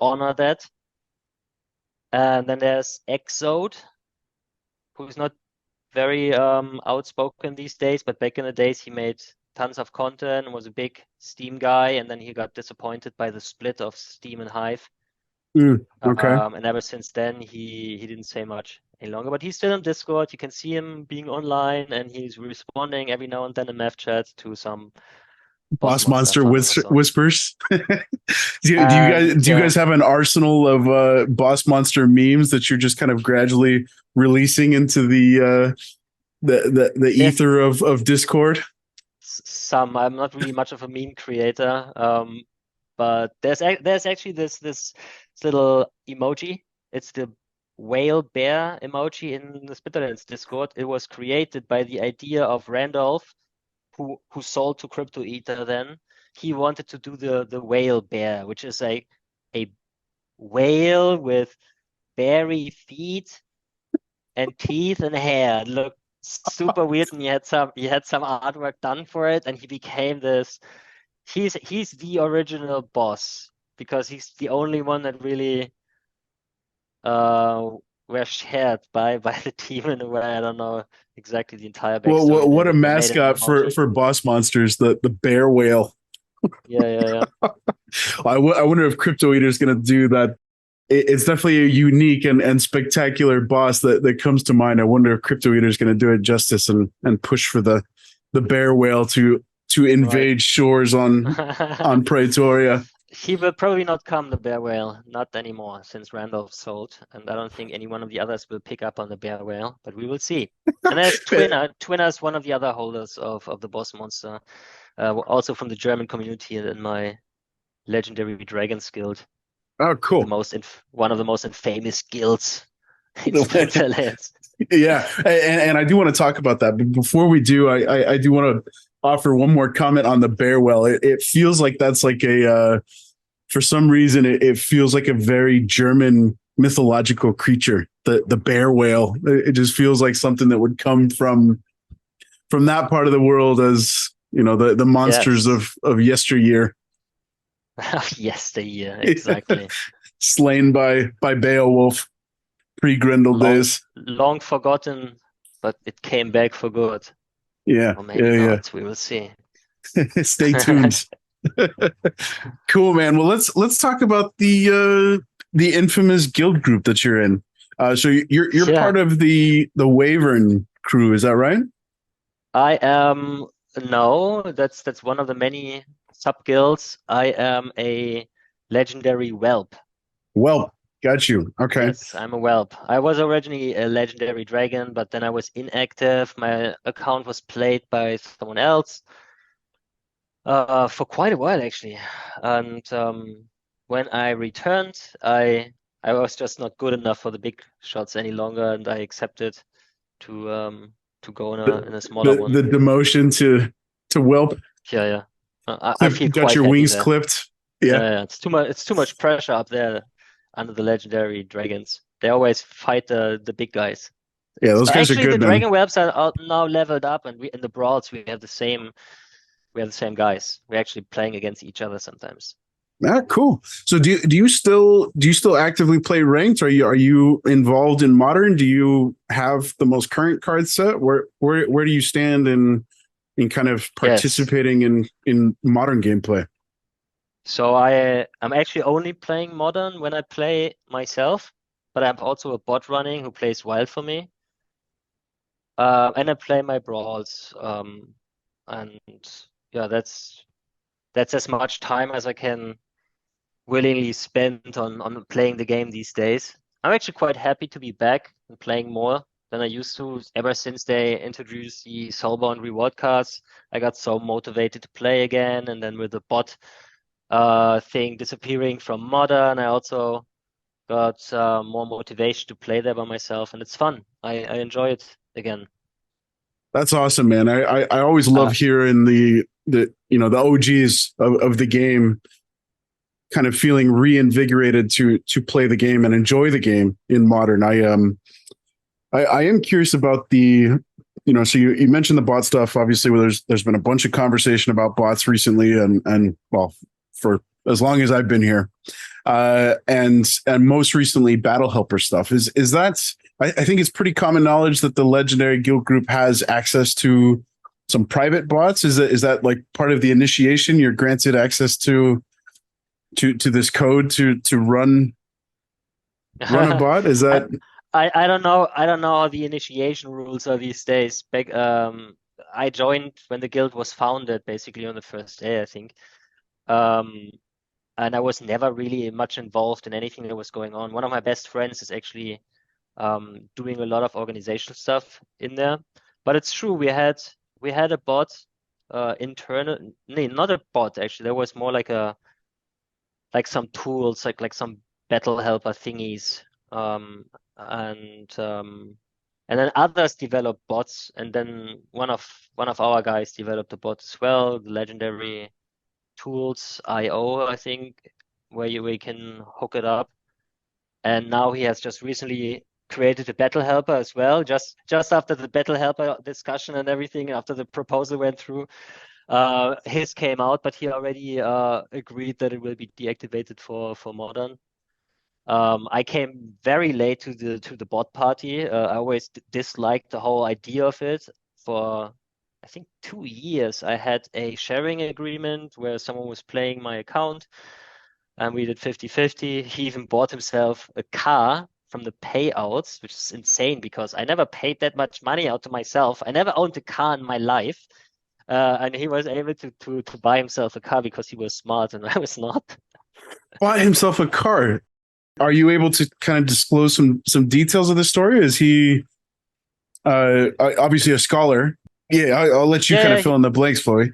honor that. And then there's Exode, who's not very outspoken these days, but back in the days he made tons of content and was a big Steam guy, and then he got disappointed by the split of Steam and Hive. Okay. And ever since then he didn't say much any longer, but he's still on Discord. You can see him being online, and he's responding every now and then in math chat to some Boss Monster whispers. do you guys have an arsenal of Boss Monster memes that you're just kind of gradually releasing into the ether of Discord? Some. I'm not really much of a meme creator, but there's actually this little emoji. It's the whale bear emoji in the Splinterlands Discord. It was created by the idea of Randolph, who sold to Crypto Eater. Then he wanted to do the whale bear, which is a whale with berry feet and teeth and hair. It looked super weird, and he had some artwork done for it, and he became this. He's the original boss, because he's the only one that really were shared by the team in a way. I don't know exactly the entire backstory. Well, what a mascot for Boss Monsters, the bear whale. Yeah. I wonder if Crypto Eater is going to do that. It's definitely a unique and spectacular boss that comes to mind. I wonder if Crypto Eater is going to do it justice and push for the bear whale to invade shores on Praetoria. He will probably not come, the bear whale, not anymore, since Randolph sold, and I don't think any one of the others will pick up on the bear whale, but we will see. And there's Twinner. Twinner is one of the other holders of the boss monster, also from the German community in my legendary Dragons guild. Oh, cool! One of the most infamous guilds in Splinterlands. Yeah, and I do want to talk about that, but before we do, I do want to offer one more comment on the bear whale. It feels like that's like for some reason it feels like a very German mythological creature. The bear whale. It just feels like something that would come from that part of the world, as you know, the monsters of yesteryear. Yesteryear, exactly. Slain by Beowulf, pre-Grendel days. Long forgotten, but it came back for good. Yeah, or maybe not. We will see. Stay tuned. Cool, man. Well, let's talk about the infamous guild group that you're in. So you're part of the Wyvern crew, is that right? I am. No, that's one of the many sub guilds. I am a legendary whelp. Whelp. Got you. Okay. Yes, I'm a whelp. I was originally a legendary dragon, but then I was inactive. My account was played by someone else for quite a while, actually. And when I returned, I was just not good enough for the big shots any longer, and I accepted to go in a smaller one. The demotion to whelp. Yeah. I feel got your wings clipped. Yeah. It's too much pressure up there. Under the legendary dragons, they always fight the big guys. Yeah, those guys are good. The dragon whelps are now leveled up, and in the brawls we have the same guys. We're actually playing against each other sometimes. Ah, cool. So do you still actively play ranked? Are you involved in modern? Do you have the most current card set? Where do you stand in kind of Yes. participating in modern gameplay? So I'm actually only playing modern when I play myself, but I have also a bot running who plays wild for me. And I play my brawls. And yeah, that's as much time as I can willingly spend on playing the game these days. I'm actually quite happy to be back and playing more than I used to. Ever since they introduced the soulbound reward cards, I got so motivated to play again. And then with the bot thing disappearing from modern, I also got more motivation to play there by myself, and it's fun. I enjoy it again. That's awesome, man. I always love Uh, hearing the the OGs of the game kind of feeling reinvigorated to play the game and enjoy the game in modern. I am curious about so you mentioned the bot stuff. Obviously, where there's been a bunch of conversation about bots recently, and well, for as long as I've been here, and most recently battle helper stuff. Is that I think it's pretty common knowledge that the legendary guild group has access to some private bots. Is that like part of the initiation? You're granted access to this code to run a bot? Is I, that I don't know. I don't know how the initiation rules are these days. I joined when the guild was founded, basically on the first day, I think. Um, and I was never really much involved in anything that was going on. One of my best friends is actually doing a lot of organizational stuff in there. But it's true, we had a bot internal, no, not a bot actually. There was more like some tools, like some battle helper thingies, um, and um, and then others developed bots, and then one of our guys developed a bot as well, the legendary tools IO, I think, where we can hook it up. And now he has just recently created a battle helper as well, just after the battle helper discussion and everything, after the proposal went through. His came out, but he already agreed that it will be deactivated for modern. I came very late to the bot party. I always disliked the whole idea of it. For I think 2 years, I had a sharing agreement where someone was playing my account, and we did 50-50. He even bought himself a car from the payouts, which is insane because I never paid that much money out to myself. I never owned a car in my life. And he was able to buy himself a car because he was smart and I was not. bought himself a car? Are you able to kind of disclose some details of the story? Is he obviously a scholar? Yeah, I'll let you kind Yeah, of fill in the blanks, Flauwy.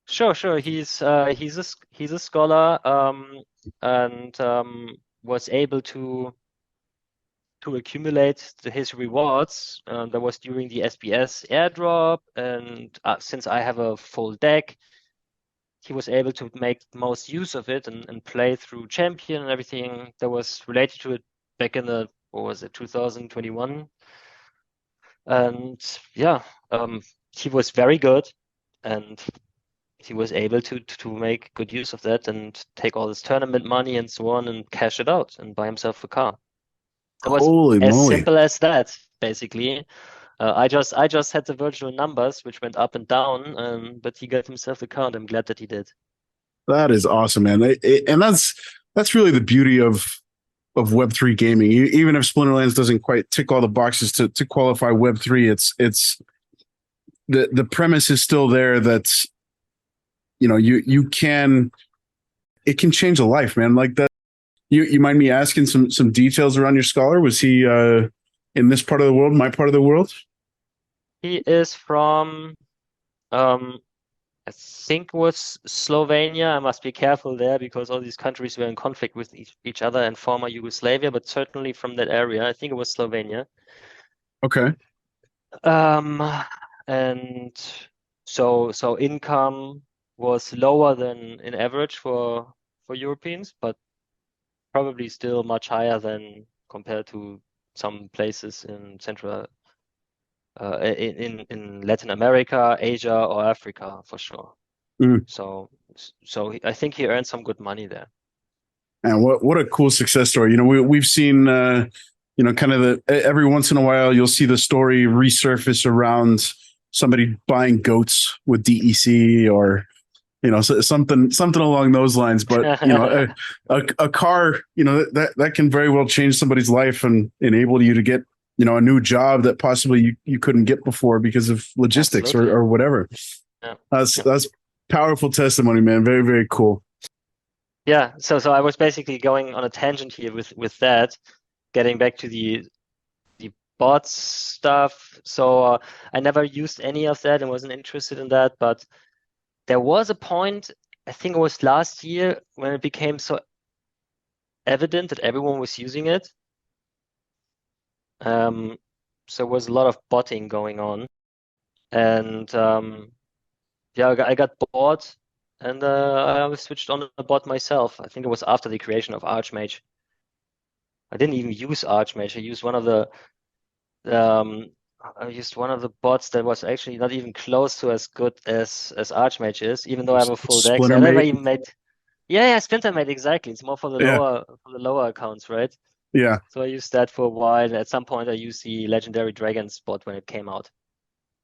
sure. He's a scholar, and was able to accumulate his rewards. That was during the SBS airdrop, and since I have a full deck, he was able to make the most use of it and play through champion and everything that was related to it back in what was it, 2021. And yeah, he was very good, and he was able to make good use of that and take all his tournament money and so on and cash it out and buy himself a car. It was Holy as moly, simple as that, basically. I just had the virtual numbers which went up and down, but he got himself a car, and I'm glad that he did. that is awesome, man. And that's really the beauty of Web3 gaming. Even if Splinterlands doesn't quite tick all the boxes to qualify Web3, it's the premise is still there. That's you can it can change a life, man. Like that. You mind me asking some details around your scholar? Was he in this part of the world, my part of the world? He is from I think it was Slovenia. I must be careful there because all these countries were in conflict with each other and former Yugoslavia, but certainly from that area. I think it was Slovenia. Okay. Um, and so income was lower than in average for Europeans, but probably still much higher than compared to some places in Central in Latin America, Asia, or Africa for sure. Mm. So So I think he earned some good money there. And what a cool success story. We've seen kind of every once in a while you'll see the story resurface around somebody buying goats with DEC or something along those lines. But a car, that can very well change somebody's life and enable you to get a new job that possibly you couldn't get before because of logistics or whatever. Yeah. That's powerful testimony, man. Very, very cool. Yeah, so I was basically going on a tangent here with that, getting back to the bots stuff. So I never used any of that and wasn't interested in that, but there was a point, I think it was last year, when it became so evident that everyone was using it. So there was a lot of botting going on, and yeah, I got bored. And I switched on a bot myself. I think it was after the creation of Archmage. I didn't even use Archmage. I used one of the bots that was actually not even close to as good as Archmage is, even though I have a full deck. So I never even made. Yeah, Splinterlands, exactly. It's more for the lower accounts, right? Yeah. So I used that for a while. At some point, I used the Legendary Dragons bot when it came out.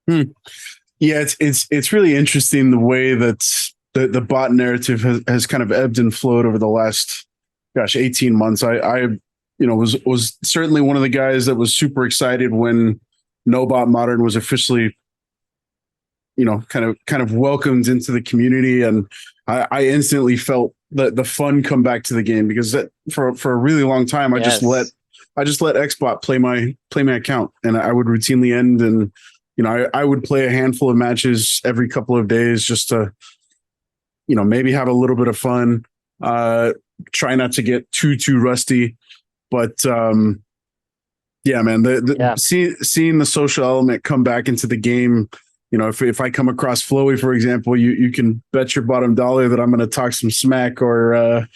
Yeah, it's really interesting the way that the bot narrative has kind of ebbed and flowed over the last 18 months. I was certainly one of the guys that was super excited when No Bot Modern was officially kind of welcomed into the community, and I instantly felt the fun come back to the game, because for a really long time I just let Xbot play my account, and I would routinely end, and I would play a handful of matches every couple of days just to maybe have a little bit of fun, try not to get too rusty. But yeah, man, seeing the social element come back into the game, if I come across Flauwy, for example, you can bet your bottom dollar that I'm going to talk some smack or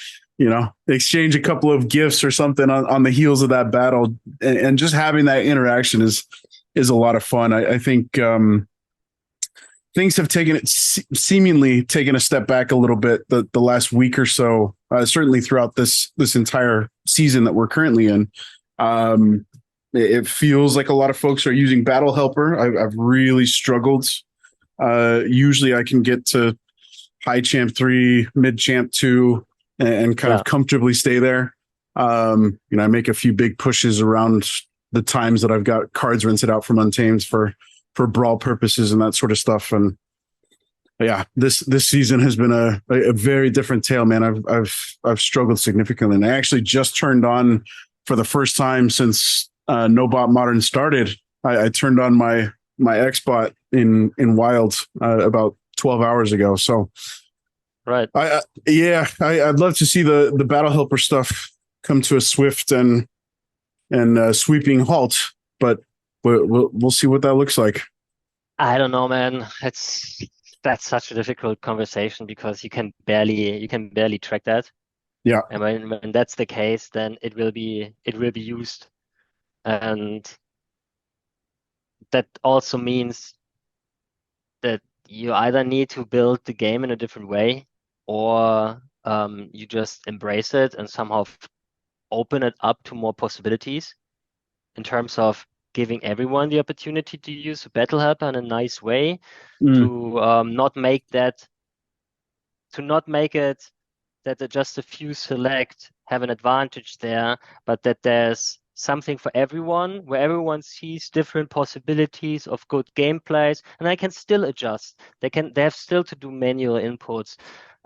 exchange a couple of gifts or something on the heels of that battle, and just having that interaction is a lot of fun. I think things have seemingly taken a step back a little bit the last week or so, certainly throughout this entire season that we're currently in. It feels like a lot of folks are using Battle Helper. I've really struggled. Usually I can get to high champ 3, mid champ 2, and kind of comfortably stay there. I make a few big pushes around the times that I've got cards rented out from Untamed for brawl purposes and that sort of stuff. And yeah, this season has been a very different tale, man. I've struggled significantly, and I actually just turned on for the first time since No Bot Modern started. I turned on my Xbot in Wild about 12 hours ago. So right, I'd love to see the Battle Helper stuff come to a swift and sweeping halt, but we'll see what that looks like. I don't know, man. That's such a difficult conversation, because you can barely track that. Yeah. And when that's the case, then it will be used. And that also means that you either need to build the game in a different way, or you just embrace it and somehow open it up to more possibilities in terms of giving everyone the opportunity to use a Battle Helper in a nice way, to not make it that just a few select have an advantage there, but that there's something for everyone, where everyone sees different possibilities of good gameplays, and they can still adjust. They have still to do manual inputs.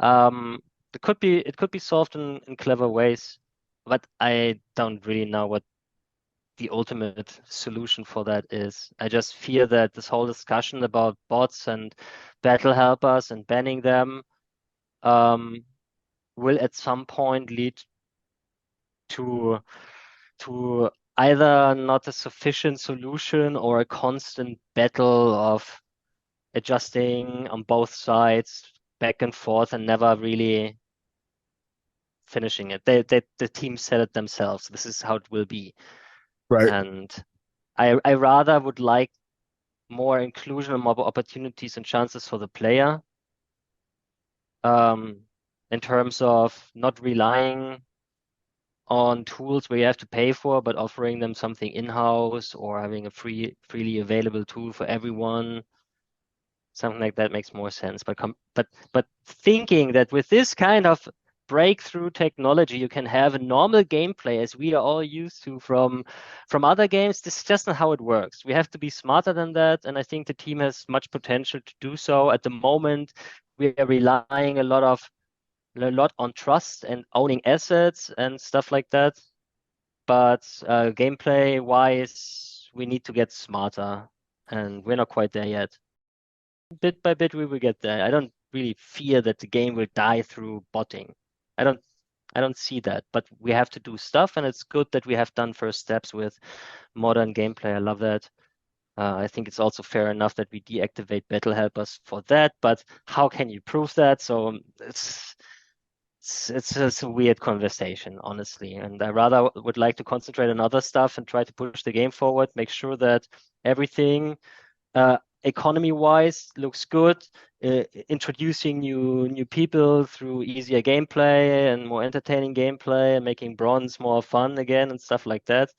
It could be solved in clever ways, but I don't really know what the ultimate solution for that is. I just fear that this whole discussion about bots and Battle Helpers and banning them will at some point lead to either not a sufficient solution, or a constant battle of adjusting on both sides, back and forth, and never really finishing it. The team said it themselves. This is how it will be. Right. And I rather would like more inclusion and more opportunities and chances for the player, in terms of not relying on tools where you have to pay for, but offering them something in-house or having a freely available tool for everyone. Something like that makes more sense. But thinking that with this kind of breakthrough technology, you can have a normal gameplay as we are all used to from other games. This is just not how it works. We have to be smarter than that, and I think the team has much potential to do so. At the moment, we are relying a lot on trust and owning assets and stuff like that. But gameplay wise, we need to get smarter, and we're not quite there yet. Bit by bit, we will get there. I don't really fear that the game will die through botting. I don't see that, but we have to do stuff, and it's good that we have done first steps with modern gameplay. I love that. I think it's also fair enough that we deactivate battle helpers for that, but how can you prove that? So it's a weird conversation, honestly. And I rather would like to concentrate on other stuff and try to push the game forward, make sure that everything economy-wise looks good, introducing new people through easier gameplay and more entertaining gameplay, and making bronze more fun again and stuff like that.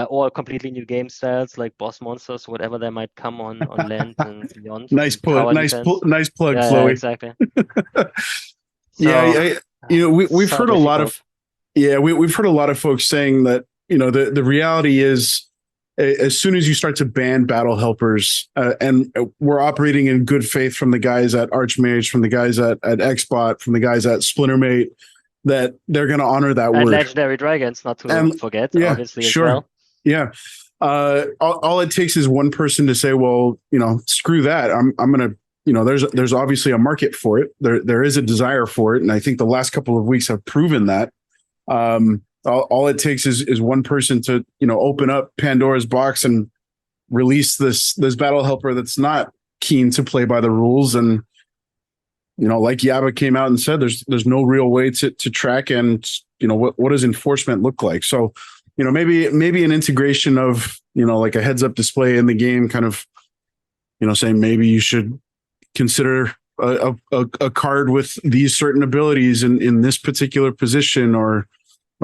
Or completely new game styles like boss monsters, whatever they might come on land and beyond. Nice plug, Tower defense. nice plug, Yeah, Flauwy. exactly. Yeah, we've so heard a lot of we've heard a lot of folks saying that the reality is as soon as you start to ban battle helpers, and we're operating in good faith from the guys at Archmage, from the guys at Xbot, from the guys at Splintermate, that they're going to honor that and word. Legendary Dragons, not to forget, obviously, sure. as well. Yeah. All it takes is one person to say, well, screw that. I'm going to, there's obviously a market for it. There is a desire for it. And I think the last couple of weeks have proven that. All it takes is one person to, open up Pandora's box and release this battle helper that's not keen to play by the rules. And, like Yaba came out and said, there's no real way to track and, what does enforcement look like? So, maybe an integration of, like a heads up display in the game, kind of, saying maybe you should consider a card with these certain abilities in this particular position or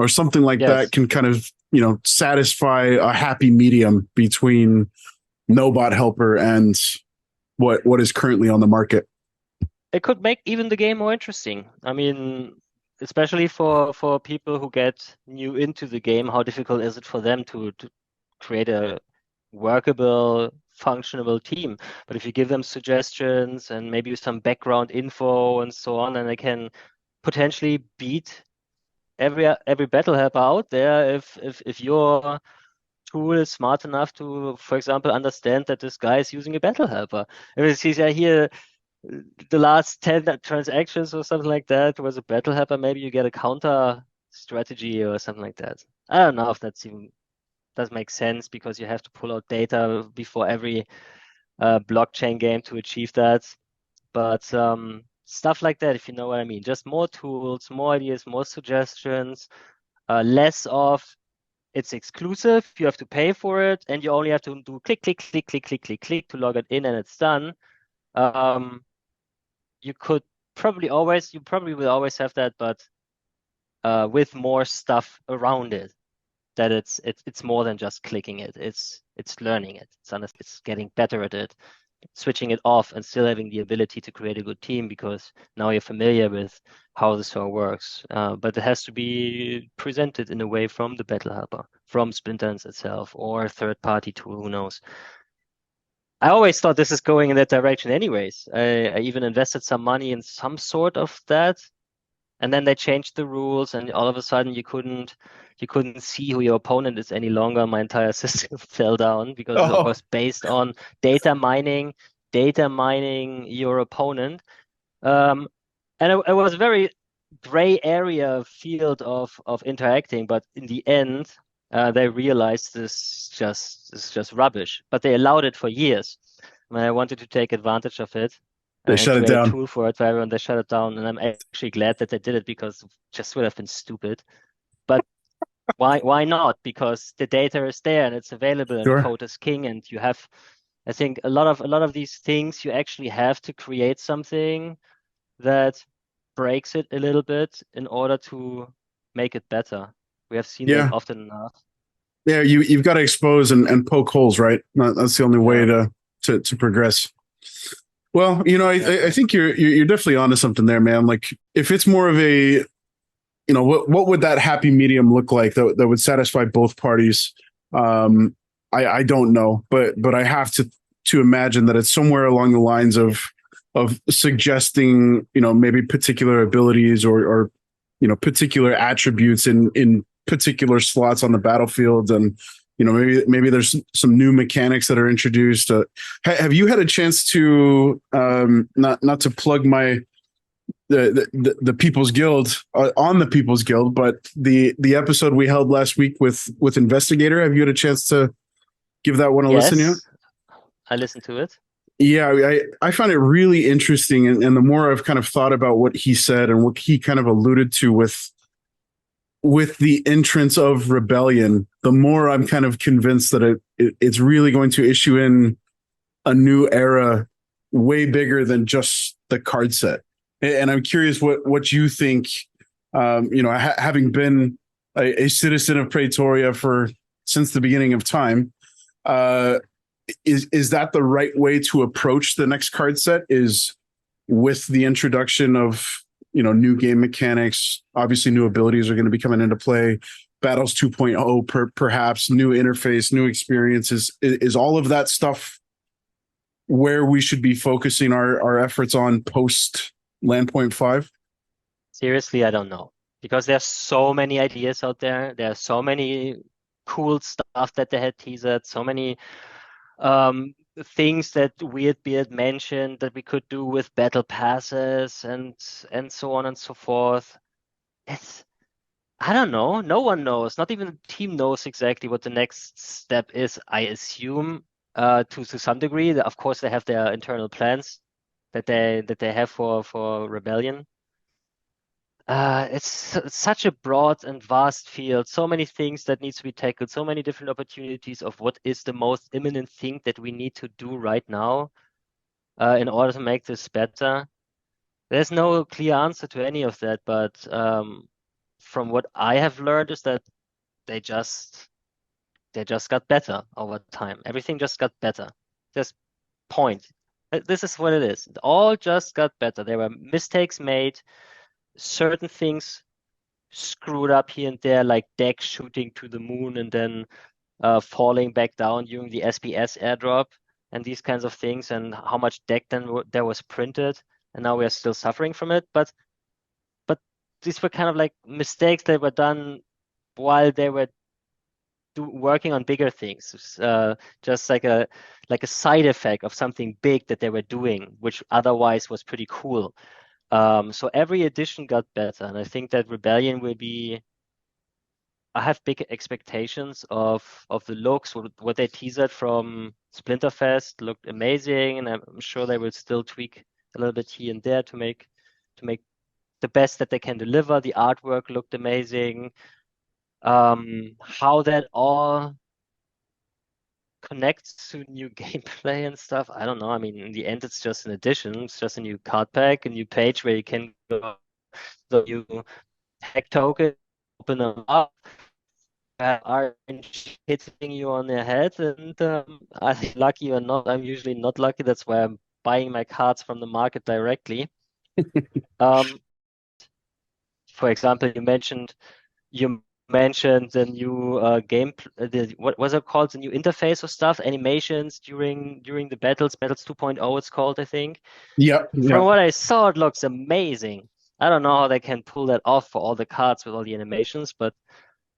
something like that can kind of, satisfy a happy medium between no bot helper and what is currently on the market. It could make even the game more interesting. I mean, especially for people who get new into the game, how difficult is it for them to create a workable, functional team? But if you give them suggestions and maybe some background info and so on, and they can potentially beat every battle helper out there if your tool is smart enough to, for example, understand that this guy is using a battle helper. I mean, see here, the last 10 transactions or something like that was a battle helper. Maybe you get a counter strategy or something like that. I don't know if that's even does make sense because you have to pull out data before every blockchain game to achieve that. But stuff like that, if you know what I mean. Just more tools, more ideas, more suggestions, less of it's exclusive, you have to pay for it, and you only have to do click, click, click, click, click, click, click to log it in and it's done. You probably will always have that, but with more stuff around it, that it's more than just clicking it. It's learning it. It's getting better at it, switching it off, and still having the ability to create a good team because now you're familiar with how this all works. But it has to be presented in a way from the battle helper, from Splinterlands itself, or a third-party tool. Who knows? I always thought this is going in that direction anyways. I even invested some money in some sort of that. And then they changed the rules and all of a sudden you couldn't see who your opponent is any longer. My entire system fell down because it was based on data mining your opponent. And it was a very gray area field of interacting, but in the end, they realized this is just rubbish, but they allowed it for years. And I wanted to take advantage of it. They shut it down. A tool for it for everyone. They shut it down, and I'm actually glad that they did it because it just would have been stupid. But why not? Because the data is there and it's available, and code is king. And you have, I think, a lot of these things you actually have to create something that breaks it a little bit in order to make it better. We have seen that Yeah. often enough. Yeah, you've got to expose and poke holes, right? That's the only way Yeah. to progress. Well, I think you're definitely onto something there, man. Like if it's more of a, what would that happy medium look like that would satisfy both parties? I don't know, but I have to imagine that it's somewhere along the lines of suggesting, maybe particular abilities or particular attributes in particular slots on the battlefield, and maybe there's some new mechanics that are introduced. Have you had a chance to not to plug the People's Guild on the People's Guild, but the episode we held last week with Investigator? Have you had a chance to give that one a listen yet? I listened to it. Yeah, I found it really interesting, and the more I've kind of thought about what he said and what he kind of alluded to with the entrance of Rebellion, the more I'm kind of convinced that it's really going to issue in a new era way bigger than just the card set. And I'm curious what you think, having been a citizen of Praetoria since the beginning of time, is that the right way to approach the next card set? Is with the introduction of new game mechanics, obviously new abilities are going to be coming into play, Battles 2.0, perhaps new interface, new experiences. Is all of that stuff where we should be focusing our efforts on post Landpoint 5? Seriously, I don't know, because there's so many ideas out there. There are so many cool stuff that they had teased, so many things that Weirdbeard mentioned that we could do with battle passes and so on and so forth. I don't know. No one knows. Not even the team knows exactly what the next step is. I assume to some degree. Of course, they have their internal plans that they have for Rebellion. It's such a broad and vast field, so many things that needs to be tackled, so many different opportunities of what is the most imminent thing that we need to do right now in order to make this better. There's no clear answer to any of that, but from what I have learned is that they just got better over time. Everything just got better. Just point. This is what it is. It all just got better. There were mistakes made. Certain things screwed up here and there, like deck shooting to the moon and then falling back down during the SPS airdrop and these kinds of things, and how much deck then there was printed, and now we are still suffering from it. But these were kind of like mistakes that were done while they were working on bigger things, just like a side effect of something big that they were doing, which otherwise was pretty cool. So every edition got better, and I think that Rebellion will be. I have big expectations of the looks. What they teased from Splinterfest looked amazing, and I'm sure they will still tweak a little bit here and there to make the best that they can deliver. The artwork looked amazing. How that all connects to new gameplay and stuff, I don't know. I mean, in the end, it's just an addition. It's just a new card pack, a new page where you can go, so you hack token, open them up, orange hitting you on the head, and I think lucky or not, I'm usually not lucky. That's why I'm buying my cards from the market directly. For example, you mentioned the new game, what was it called? The new interface or stuff, animations during the battles 2.0 it's called, I think. Yeah. From what I saw, it looks amazing. I don't know how they can pull that off for all the cards with all the animations, but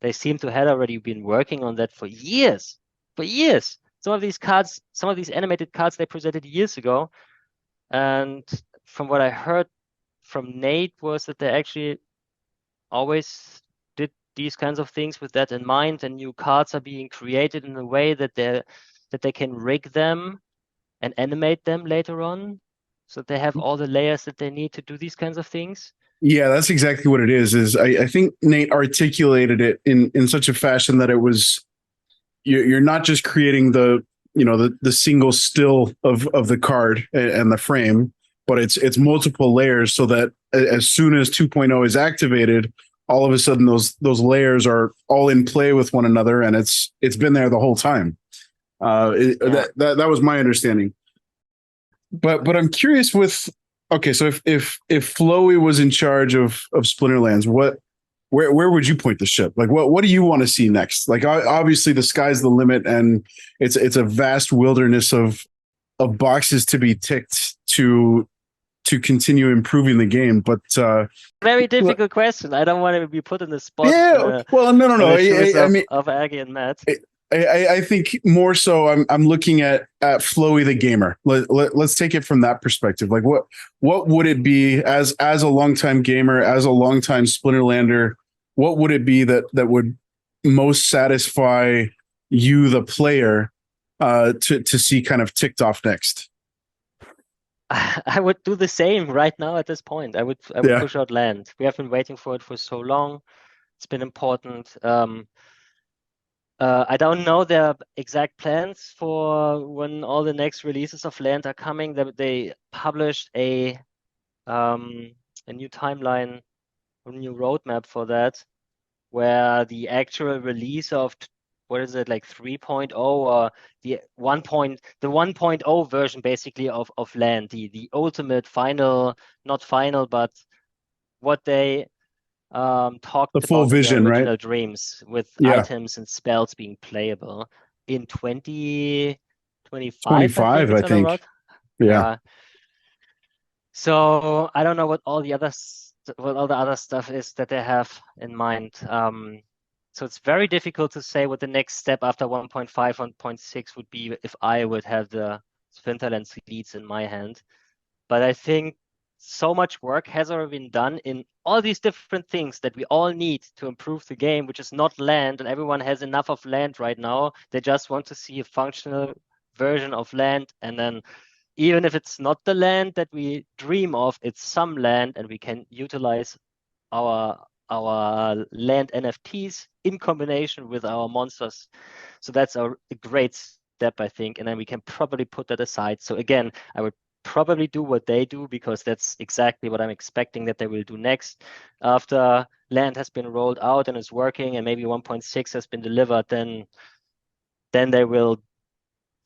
they seem to have already been working on that for years. Some of these animated cards they presented years ago, and from what I heard from Nate was that they actually always did these kinds of things with that in mind, and new cards are being created in a way that they can rig them and animate them later on, so they have all the layers that they need to do these kinds of things. Yeah, that's exactly what it is. I think Nate articulated it in such a fashion that it was you're not just creating the single still of the card and the frame. but it's multiple layers, so that as soon as 2.0 is activated, all of a sudden those layers are all in play with one another, and it's been there the whole time. That was my understanding. But I'm curious with, okay, so if Flauwy was in charge of Splinterlands, where would you point the ship? Like what do you want to see next? Like obviously the sky's the limit, and it's a vast wilderness of boxes to be ticked to continue improving the game. But very difficult question. I don't want to be put in the spot. Yeah, well, no. I mean, of Aggie and Matt. I think more so I'm looking at Flauwy the gamer. Let's take it from that perspective. Like what would it be as a longtime gamer, as a longtime Splinterlander, what would it be that would most satisfy you, the player, to see kind of ticked off next? I would do the same right now at this point. I would push out land. We have been waiting for it for so long. It's been important. I don't know their exact plans for when all the next releases of land are coming. They published a new timeline, a new roadmap for that, where the actual release of what is it, like 3.0 or the 1.0 version basically of land, the ultimate final, not final, but what they talked the full about vision, their original right? dreams with items and spells being playable in 2025, I think. Yeah. So I don't know what all the other stuff is that they have in mind. So it's very difficult to say what the next step after 1.5, 1.6 would be if I would have the Splinterlands leads in my hand. But I think so much work has already been done in all these different things that we all need to improve the game, which is not land, and everyone has enough of land right now. They just want to see a functional version of land, and then even if it's not the land that we dream of, it's some land, and we can utilize our land NFTs in combination with our monsters. So that's a great step, I think, and then we can probably put that aside. So again, I would probably do what they do, because that's exactly what I'm expecting that they will do next. After land has been rolled out and is working, and maybe 1.6 has been delivered, then they will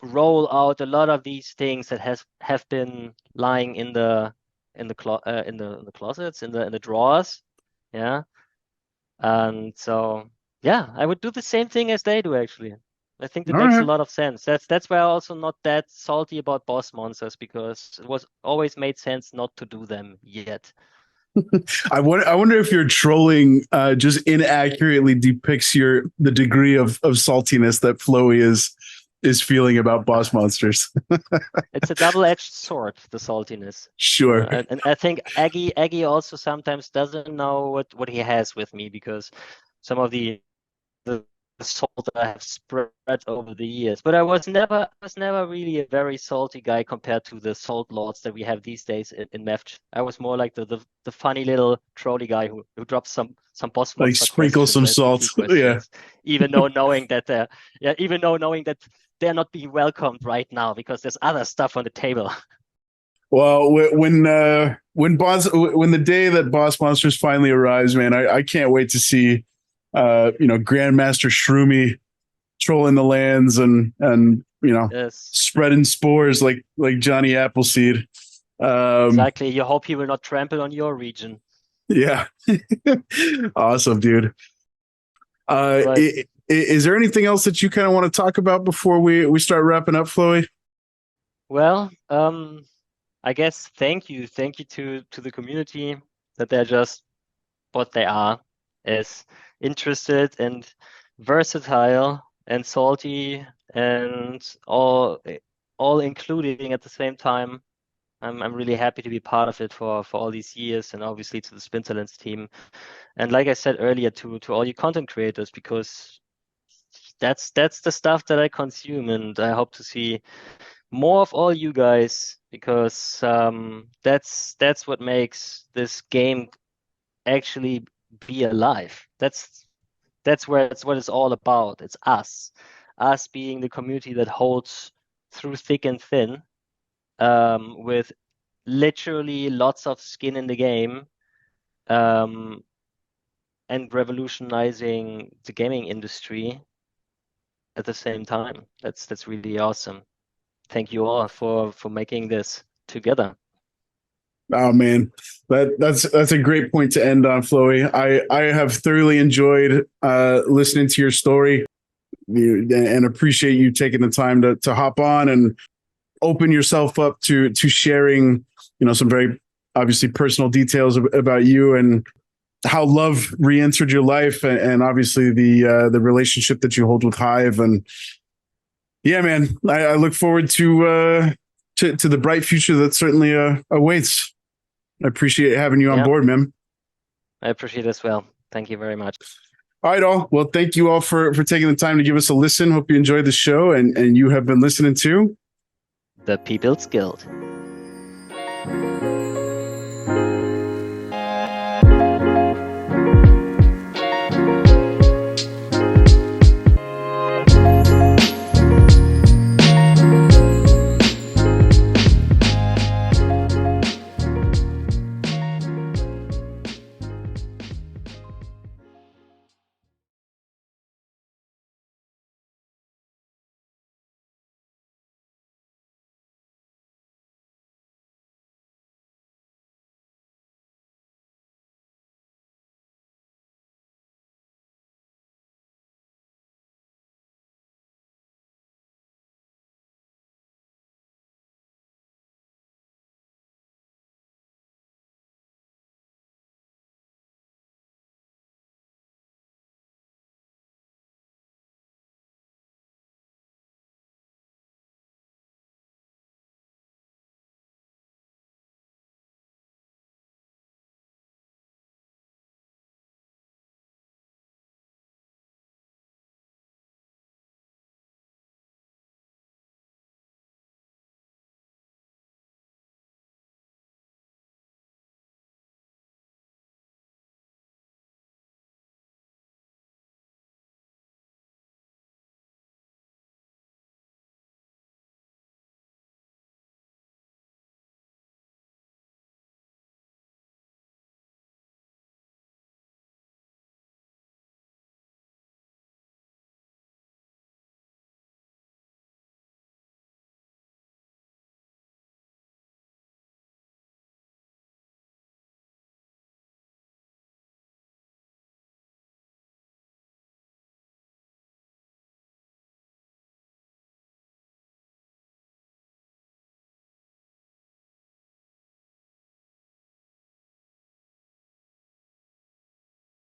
roll out a lot of these things that have been lying in the closets, in the drawers. Yeah. And so I would do the same thing as they do, actually. I think that makes a lot of sense. That's why I'm also not that salty about boss monsters, because it was always made sense not to do them yet. I wonder if your trolling just inaccurately depicts the degree of saltiness that Flauwy is feeling about boss monsters. It's a double-edged sword, the saltiness. Sure. And I think Aggie also sometimes doesn't know what he has with me, because some of the salt I have spread over the years. But I was never really a very salty guy compared to the salt lords that we have these days in MEFT. I was more like the funny little trolley guy who drops some boss monster, like sprinkle some salt. Yeah. Even though knowing that they're not being welcomed right now, because there's other stuff on the table. Well, when the day that boss monsters finally arrives, man, I can't wait to see Grandmaster Shroomy trolling the lands and spreading spores like Johnny Appleseed. Exactly. You hope he will not trample on your region. Yeah. Awesome, dude. Is there anything else that you kind of want to talk about before we start wrapping up, Flauwy? Well, I guess thank you to the community, that they're just what they are, is interested and versatile and salty and all including at the same time. I'm really happy to be part of it for all these years, and obviously to the Splinterlands team, and like I said earlier, to all you content creators, because that's the stuff that I consume, and I hope to see more of all you guys, because that's what makes this game actually be alive. That's what it's all about. It's us being the community that holds through thick and thin, with literally lots of skin in the game, and revolutionizing the gaming industry at the same time. That's really awesome. Thank you all for making this together. Oh man, that's a great point to end on, Flauwy. I have thoroughly enjoyed listening to your story, and appreciate you taking the time to hop on and open yourself up to sharing, some very obviously personal details about you and how love re-entered your life, and obviously the relationship that you hold with Hive. And yeah, man, I look forward to the bright future that certainly awaits. I appreciate having you on board, man. I appreciate it as well. Thank you very much. All right, all. Well, thank you all for taking the time to give us a listen. Hope you enjoyed the show, and you have been listening to The People's Guild.